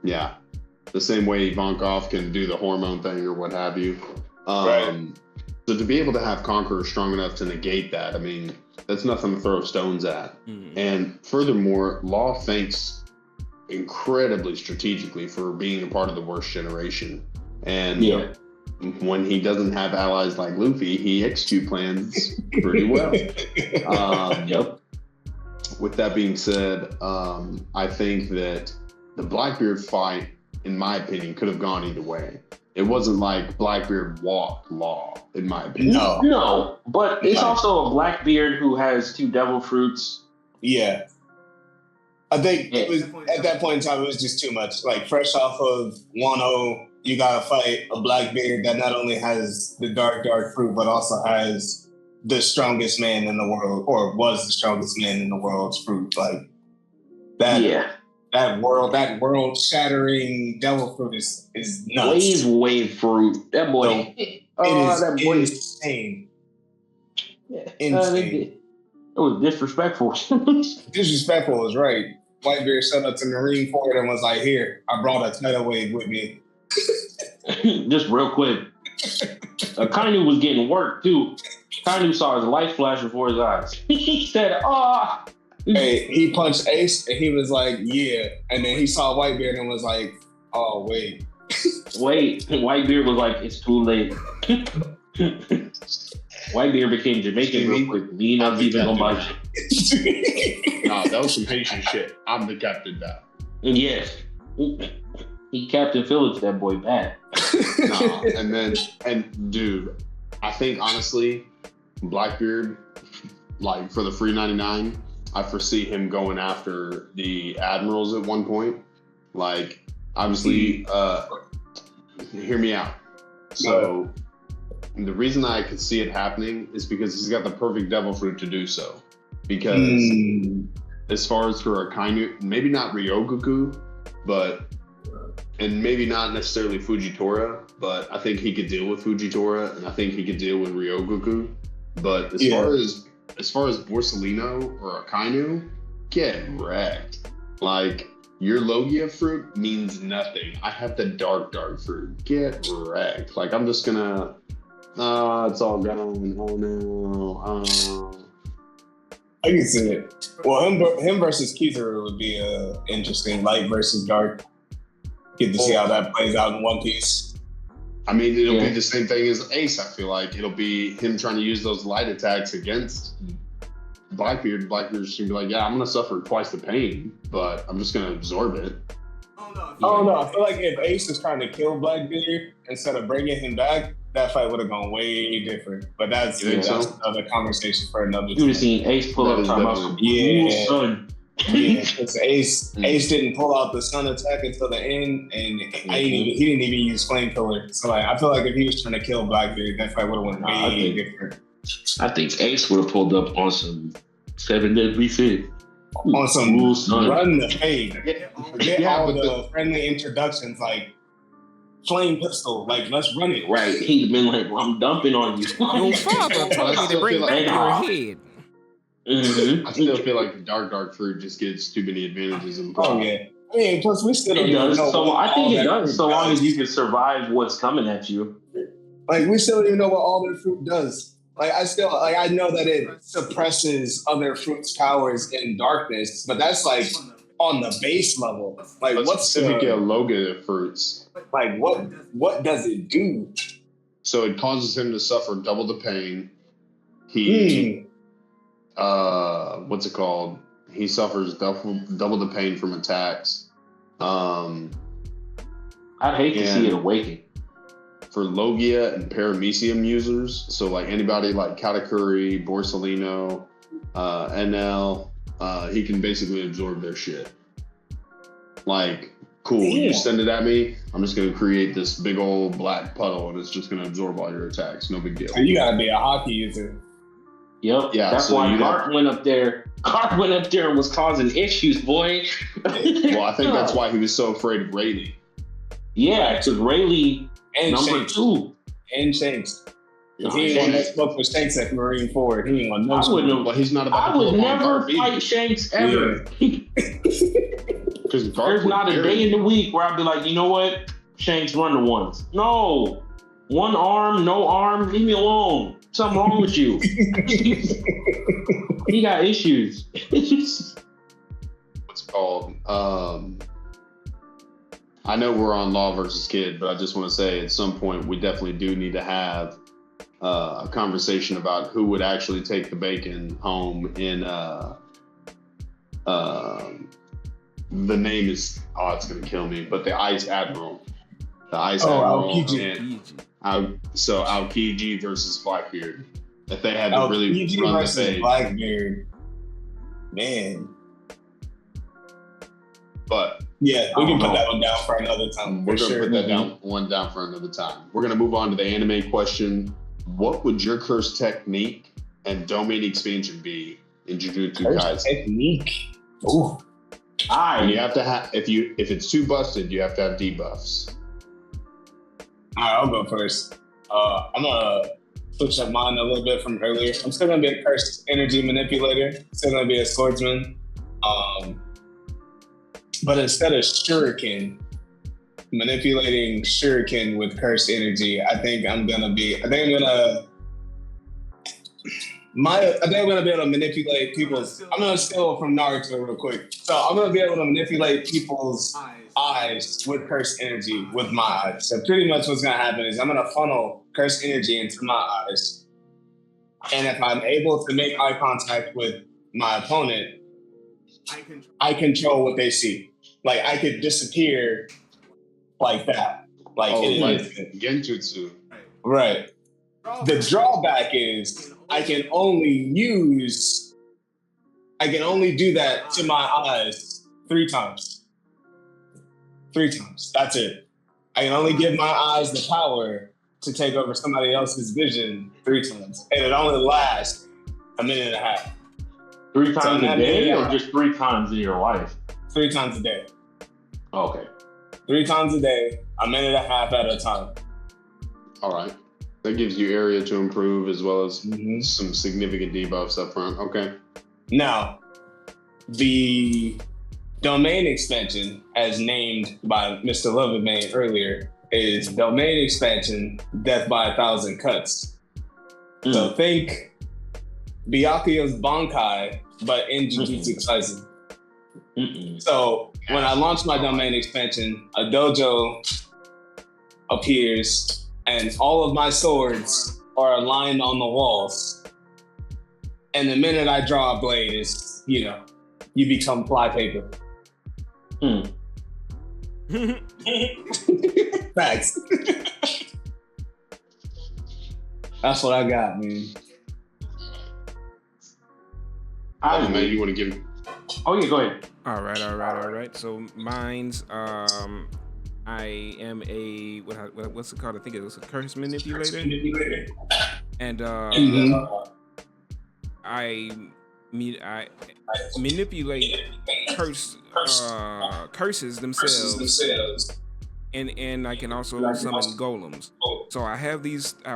Yeah. The same way Ivankov can do the hormone thing or what have you.
Right.
So to be able to have Conqueror strong enough to negate that, I mean, that's nothing to throw stones at. And furthermore, Law thinks incredibly strategically for being a part of the worst generation. And when he doesn't have allies like Luffy, he execute plans pretty well. With that being said, I think that the Blackbeard fight, in my opinion, could have gone either way. It wasn't like Blackbeard walked Law, in my opinion.
No, but it's also a Blackbeard who has 2 Devil Fruits.
Yeah. I think it was, at that point in time, it was just too much. Like, fresh off of 1-0, you gotta fight a Blackbeard that not only has the dark fruit, but also has the strongest man in the world, or was the strongest man in the world's fruit. Like, that world shattering Devil Fruit is nuts.
Wave fruit. That boy.
It is insane. Insane.
It was disrespectful.
Disrespectful is right. Whitebeard showed up to Marine Ford and was like, "Here, I brought a tidal wave with me."
Just real quick. Kainu was getting work too. Kainu saw his light flash before his eyes. He said, "Ah."
Hey, he punched Ace and he was like, "Yeah," and then he saw Whitebeard and was like, "Oh wait."
Whitebeard was like, "It's too late." Whitebeard became Jamaican real quick. Me not even on my shit.
Nah, that was some Haitian shit. I'm the captain now.
And yes, he Captain Phillips that boy bad.
Nah, and dude, I think honestly, Blackbeard, like for the free 99, I foresee him going after the admirals at one point. Like, obviously, hear me out. So, the reason I could see it happening is because he's got the perfect Devil Fruit to do so. Because as far as for Akainu, maybe not Ryogoku, and maybe not necessarily Fujitora, but I think he could deal with Fujitora, and I think he could deal with Ryogoku. But as far as Borsalino or Akainu, get wrecked. Like, your Logia fruit means nothing. I have the dark fruit. Get wrecked. Like, I'm just gonna, it's all gone. Oh no.
I can see it. Well, him versus Kizaru would be interesting. Light versus dark. Get to see how that plays out in One Piece.
I mean, it'll be the same thing as Ace, I feel like. It'll be him trying to use those light attacks against Blackbeard. Blackbeard's gonna be like, yeah, I'm gonna suffer twice the pain, but I'm just gonna absorb it.
Oh no, I feel like if Ace is trying to kill Blackbeard instead of bringing him back, that fight would have gone way different. But that's another conversation for another time.
You would have seen Ace pull up time out.
Son. Yeah, because Ace didn't pull out the sun attack until the end, and he didn't even use flamethrower. So like, I feel like if he was trying to kill Blackbeard, that fight would have went way different.
I think Ace would have pulled up on some 7 Deadly Sins.
On some run the fade. Forget all the friendly introductions like flame pistol. Like, let's run it.
Right. He'd been like, well, I'm dumping on you.
Your father told me to bring back your head.
Mm-hmm. I still feel like the dark fruit just gets too many advantages.
Oh yeah. I mean, plus we still don't know.
So I think it does, so long as you can survive what's coming at you.
Like, we still don't even know what all their fruit does. Like, I know that it suppresses other fruits' powers in darkness, but that's like on the base level. Like, what's
specifically a Logia fruits?
Like, what does it do?
So it causes him to suffer double the pain. He what's it called? He suffers double the pain from attacks. I'd
hate to see it awaken.
For Logia and Paramecium users, so like anybody like Katakuri, Borsalino, NL, he can basically absorb their shit. Like, cool, you send it at me, I'm just gonna create this big old black puddle and it's just gonna absorb all your attacks. No big deal.
So you gotta be a hockey user.
Yep.
Yeah,
That's
so
why Clark went up there. Clark went up there and was causing issues, boy.
Well, I think that's why he was so afraid of Rayleigh.
Yeah, because Rayleigh
and
number
Shanks.
2.
And Shanks.
You know,
He ain't want no smoke with Shanks at Marine Ford. He ain't want no smoke.
Well, he's not about
I
to
would
pull up on
never
Garp either.
fight Shanks ever.
Because
There's not a day in the week where I'd be like, you know what? Shanks run the ones. No. One arm, no arm, leave me alone. Something wrong with you. He got issues.
What's it called? I know we're on Law versus Kid, but I just want to say at some point we definitely do need to have a conversation about who would actually take the bacon home in the name is it's gonna kill me, but the Ice Admiral. The Ice Admiral. So Aokiji versus Blackbeard. If they had to really run the fade.
Blackbeard. Man.
But
yeah, we can put that one down for another time.
We're gonna put that down for another time. We're gonna move on to the anime question. What would your curse technique and domain expansion be in Jujutsu Kaisen?
Technique. Ooh.
And you have to have if it's too busted, you have to have debuffs.
All right, I'll go first. I'm gonna switch up mine a little bit from earlier. I'm still gonna be a cursed energy manipulator. Still gonna be a swordsman. But instead of shuriken, manipulating shuriken with cursed energy, I think I'm gonna be able to manipulate people's. I'm gonna steal from Naruto real quick. So I'm gonna be able to manipulate people's eyes with cursed energy with my eyes. So pretty much what's gonna happen is I'm gonna funnel cursed energy into my eyes, and if I'm able to make eye contact with my opponent, I control what they see. Like I could disappear like that. Like
Genjutsu.
Right. The drawback is I can only do that to my eyes 3 times. 3 times. That's it. I can only give my eyes the power to take over somebody else's vision 3 times. And it only lasts a minute and a half.
3 times a day or just 3 times in your life?
3 times a day.
Okay.
3 times a day, a minute and a half at a time.
All right. That gives you area to improve as well as some significant debuffs up front. Okay.
Now, the domain expansion, as named by Mr. Lovermain earlier, is domain expansion, death by 1,000 cuts. So think Byakuya's Bankai, but in Jujutsu Kaisen. So when I launch my domain expansion, a dojo appears and all of my swords are aligned on the walls. And the minute I draw a blade is, you become flypaper. Facts. That's what I got, man.
Man, you want to give?
Oh yeah, go ahead.
All right. So mine's I am a what's it called? I think it was a curse manipulator. And I manipulate curses themselves. And I can also summon golems. So I would have these 3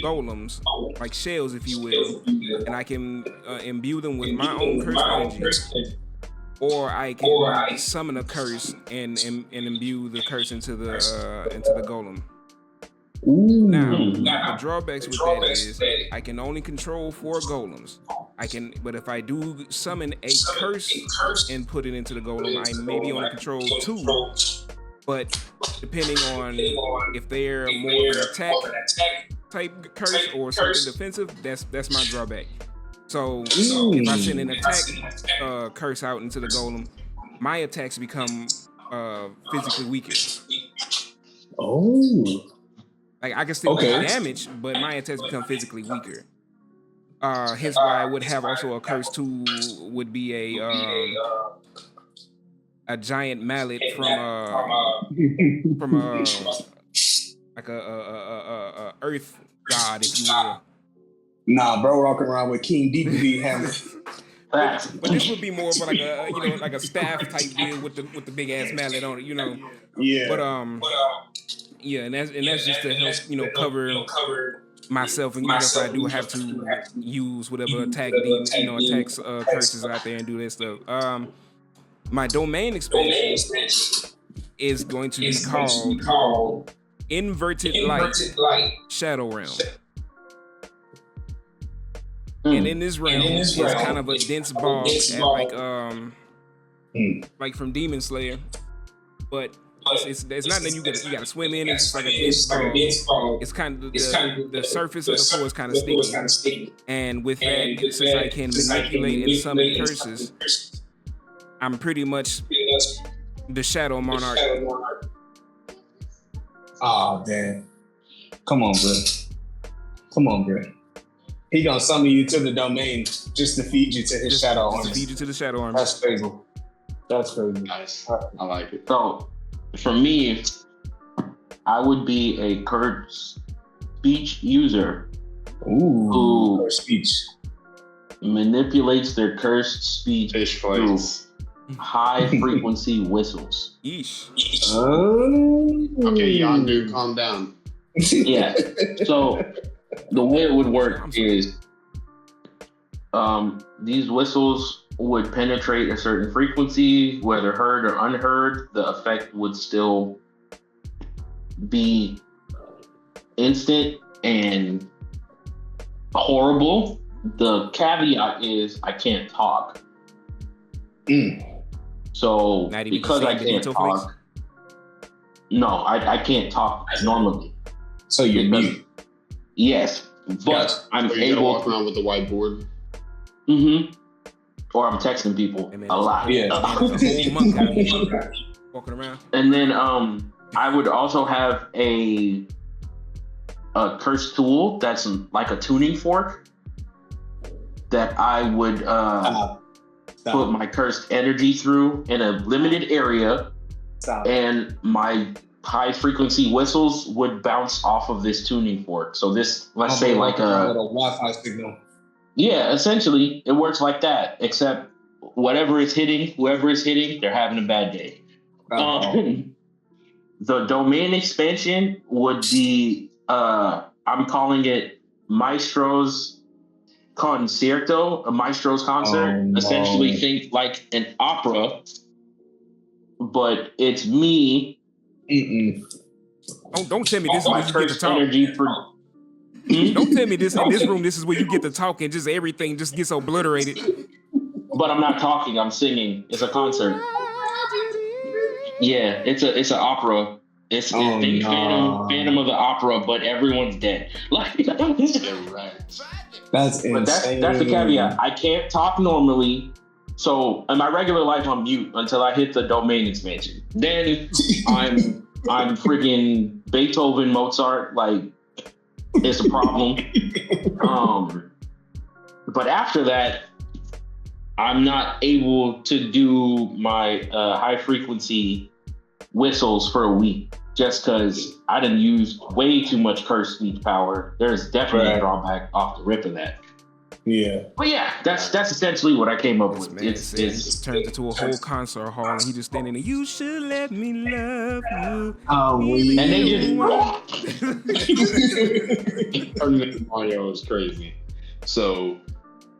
golems, like shells, if you will, and I can imbue them with my own curse energy. Or I can summon a curse and imbue the curse into the golem. Now, the drawbacks with that is I can only control 4 golems. But if I do summon a curse and put it into the golem, I maybe only control 2. But depending on if they're more of an attack type curse or something defensive, that's my drawback. So if I send an attack curse out into the golem, my attacks become physically weaker.
Oh.
Like I can still do damage, but my attacks become physically weaker. Hence why I would have also a curse too would be a giant mallet from like a earth god, if you will.
Nah, bro, walking around with King DVD hammer.
But this would be more of like a like a staff type deal with the big ass mallet on it,
Yeah.
But yeah, and that's just to help cover myself, and if I do have to use whatever attack demon, attacks curses out there and do that stuff. My domain expansion is going to be called Inverted Light Shadow Realm. And in this realm, it's kind of a dense bog like from Demon Slayer, but it's not that you gotta swim in. It's like a dense bog. It's kind of the surface of the floor is kind of sticky, and with that, since I can manipulate and summon curses, I'm pretty much the Shadow Monarch.
Oh damn! Come on, bro. He gonna summon you to the domain just to feed you to his shadow army.
Feed you to the shadow army.
That's crazy.
Nice. I like it.
So, for me, I would be a cursed speech user who
speech
manipulates their cursed speech through high frequency whistles.
Yeesh.
Okay, Yondu, calm down.
Yeah. So the way it would work is these whistles would penetrate a certain frequency, whether heard or unheard, the effect would still be instant and horrible. The caveat is I can't talk. So because I can't talk, no, I can't talk normally.
So you're mute.
Yes, but I'm able to
walk around with the whiteboard.
Or I'm texting people a lot.
Yeah.
Walking around.
And then I would also have a cursed tool that's like a tuning fork that I would put my cursed energy through in a limited area. And my high frequency whistles would bounce off of this tuning fork. So this, let's say like a
Wi-Fi signal.
Yeah, essentially it works like that, except whoever is hitting, they're having a bad day. The domain expansion would be, I'm calling it Maestro's Concerto, a Maestro's concert. Essentially think like an opera, but it's me.
Don't tell me this is where you get to talk. Don't tell me this in this room. This is where you get to talk and just everything just gets obliterated.
But I'm not talking. I'm singing. It's a concert. Yeah, it's an opera. It's Phantom of the Opera, but everyone's dead. Like
that's insane.
But that's the caveat. I can't talk normally. So in my regular life, I'm mute until I hit the domain expansion. Then I'm freaking Beethoven, Mozart. Like it's a problem. But after that, I'm not able to do my high frequency whistles for a week just because I didn't use way too much cursed speech power. There's definitely a drawback off the rip of that.
Yeah.
But yeah, that's essentially what I came up with.
It's turned into a whole concert hall and he just standing there, you should let me love you.
And they just
Mario is crazy. So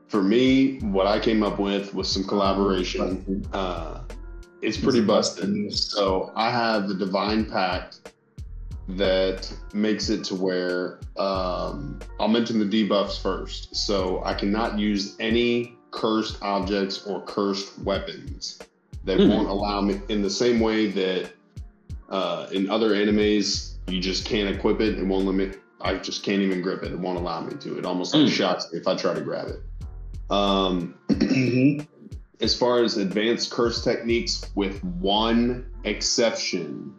for me, what I came up with was some collaboration. It's pretty busted. So I have the Divine Pact that makes it to where I'll mention the debuffs first. So I cannot use any cursed objects or cursed weapons. They won't allow me in the same way that in other animes you just can't equip it. It won't limit. I just can't even grip it. It won't allow me to. It almost like shocks me if I try to grab it. As far as advanced curse techniques, with one exception,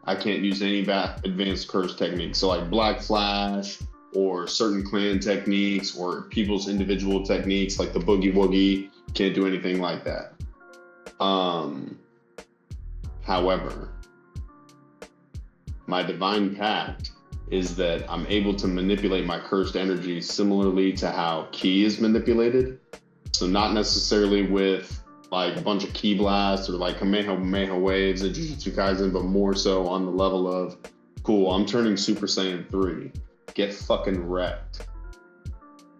I can't use any advanced curse techniques. So like Black Flash or certain clan techniques or people's individual techniques like the Boogie Woogie, can't do anything like that. However, my Divine Pact is that I'm able to manipulate my cursed energy similarly to how ki is manipulated. So not necessarily with like a bunch of ki blasts or like Kamehameha waves at Jujutsu Kaisen, but more so on the level of, cool, I'm turning Super Saiyan 3. Get fucking wrecked.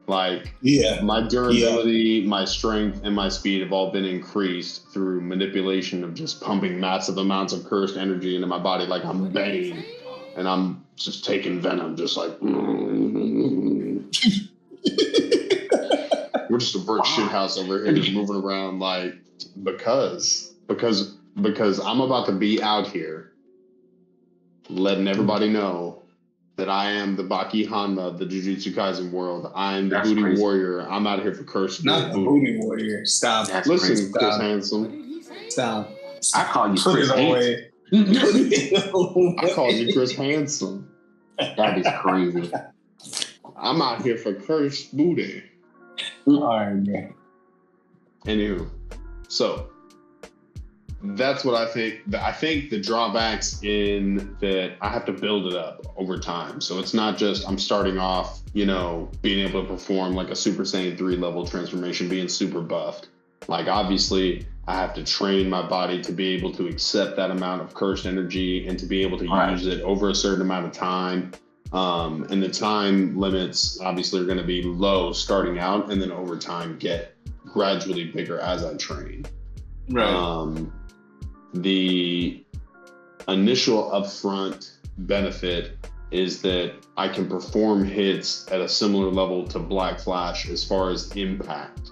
Like, my durability, my strength, and my speed have all been increased through manipulation of just pumping massive amounts of cursed energy into my body like I'm Bane. And I'm just taking venom, just like... We're just a bird shit house over here moving around like... Because I'm about to be out here letting everybody know that I am the Baki Hanma of the Jujutsu Kaisen world. I'm the booty warrior. I'm out here for curse.
Not the booty warrior. Stop.
Listen, Chris Handsome.
Stop.
I call you Chris Handsome.
I called you Chris Handsome.
That is crazy.
I'm out here for cursed booty.
All right, man.
Anywho, so that's what I think. I think the drawbacks in that I have to build it up over time. So it's not just I'm starting off, being able to perform like a Super Saiyan 3 level transformation, being super buffed. Like obviously I have to train my body to be able to accept that amount of cursed energy and to be able to use it over a certain amount of time. And the time limits obviously are going to be low starting out and then over time get gradually bigger as I train.
Right.
The initial upfront benefit is that I can perform hits at a similar level to Black Flash as far as impact,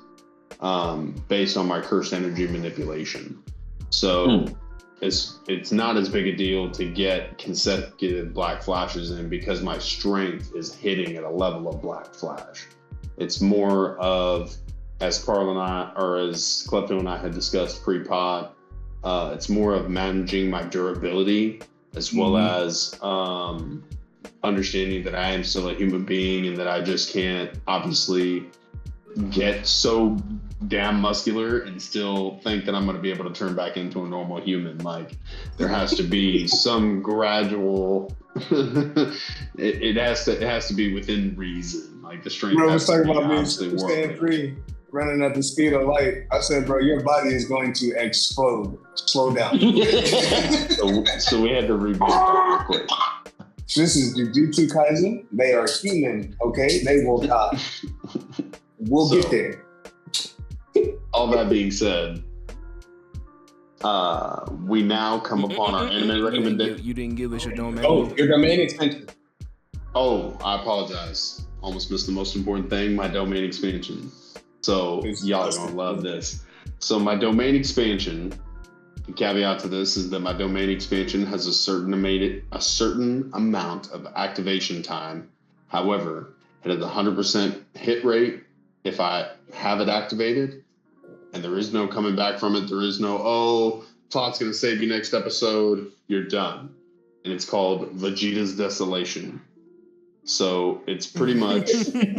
based on my cursed energy manipulation. So it's not as big a deal to get consecutive Black Flashes in because my strength is hitting at a level of Black Flash. It's more of, as Carl and I, or as Klepto and I had discussed pre-pod, it's more of managing my durability as well as understanding that I am still a human being and that I just can't obviously get so damn muscular and still think that I'm going to be able to turn back into a normal human. Like there has to be some gradual, it has to be within reason. Like the strength.
Bro,
has
let's talk
to be
about being
obviously
Stand free, running at the speed of light. I said, bro, your body is going to explode. Slow down.
So we had to rebuild that real quick.
This is Jujutsu Kaisen. They are human, okay? They will die. We'll get there.
All that being said, we now come upon our anime recommendation.
You didn't give us your domain.
Oh, your domain extension.
Oh, I apologize. Almost missed the most important thing, my domain expansion. So y'all are gonna love this. So my domain expansion, the caveat to this is that my domain expansion has a certain amount of activation time. However, it has a 100% hit rate if I have it activated, and there is no coming back from it. There is no, plot's gonna save you next episode, you're done. And it's called Vegeta's Desolation. So it's pretty much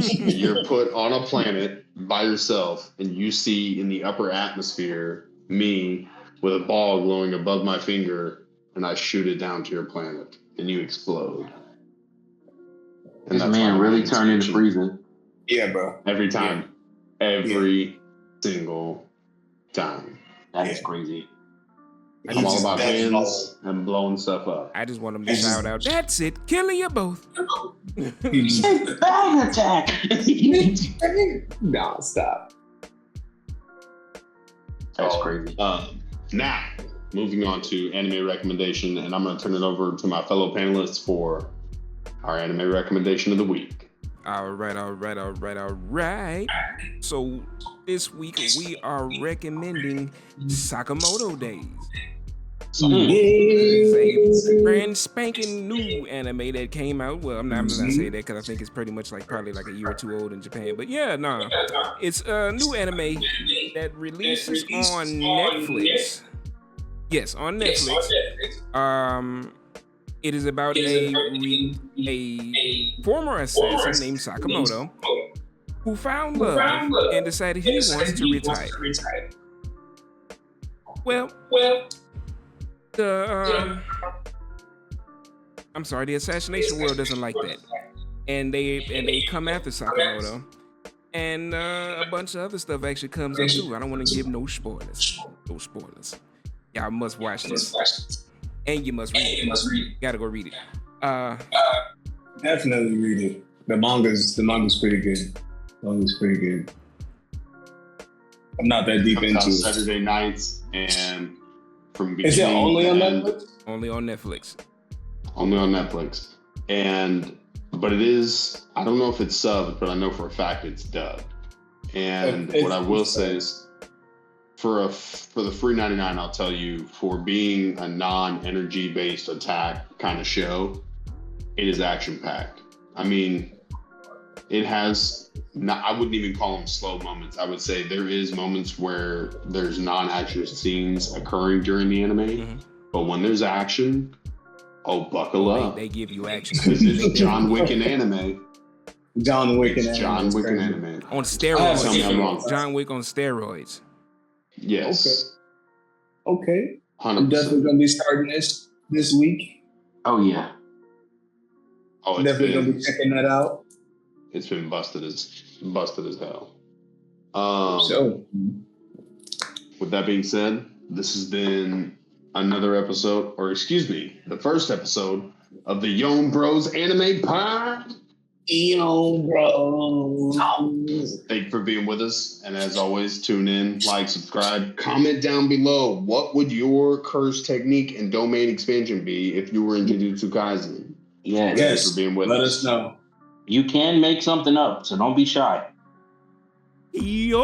you're put on a planet by yourself and you see in the upper atmosphere me with a ball glowing above my finger and I shoot it down to your planet and you explode.
And this man really turned into Frieza.
Yeah, bro.
Every time. Every single time.
That is crazy.
I'm all about hands and blowing stuff up.
I just want them to shout out, "That's it, killing you both."
It's bag attack.
No, stop.
That's crazy.
Now, moving on to anime recommendation, and I'm going to turn it over to my fellow panelists for our anime recommendation of the week.
All right. So this week we are recommending Sakamoto Days. It's a brand spanking new anime that came out. Well, I'm not gonna say that because I think it's pretty much probably like a year or two old in Japan. But yeah, it's a new anime that releases on Netflix. Yes, on Netflix. It is about a former assassin named Sakamoto who found love and decided he wants to retire. Well, I'm sorry, the assassination world doesn't like that, and they come after Sakamoto, and a bunch of other stuff actually comes up too. I don't want to give no spoilers. No spoilers. Y'all must watch this, and you must read it. Gotta go read it.
Definitely read it. The manga's pretty good. Manga's pretty good. I'm not that deep into it.
Saturday nights, and from beginning.
Is it only on Netflix?
Only on Netflix.
Only on Netflix. But it is, I don't know if it's subbed, but I know for a fact it's dubbed. And what I will say is, for the free 99, I'll tell you, for being a non-energy based attack kind of show, it is action packed. I mean, it has I wouldn't even call them slow moments. I would say there is moments where there's non-action scenes occurring during the anime, mm-hmm. but when there's action, buckle up.
They give you action.
It's John Wick in anime.
John Wick in anime.
John Wick in anime.
On steroids.
Tell me I'm wrong.
John Wick on steroids.
Yes.
Okay.
100%.
I'm definitely gonna be starting this week.
Oh yeah.
I'm definitely gonna be checking that out.
It's been busted as hell. With that being said, this has been another episode, the first episode of the Yon Bros Anime Pod.
Yon Bros.
Thank you for being with us, and as always, tune in, like, subscribe, comment down below. What would your curse technique and domain expansion be if you were in Jujutsu Kaisen?
Yes.
Thanks for being with us.
Let us know.
You can make something up, so don't be shy.
Yo!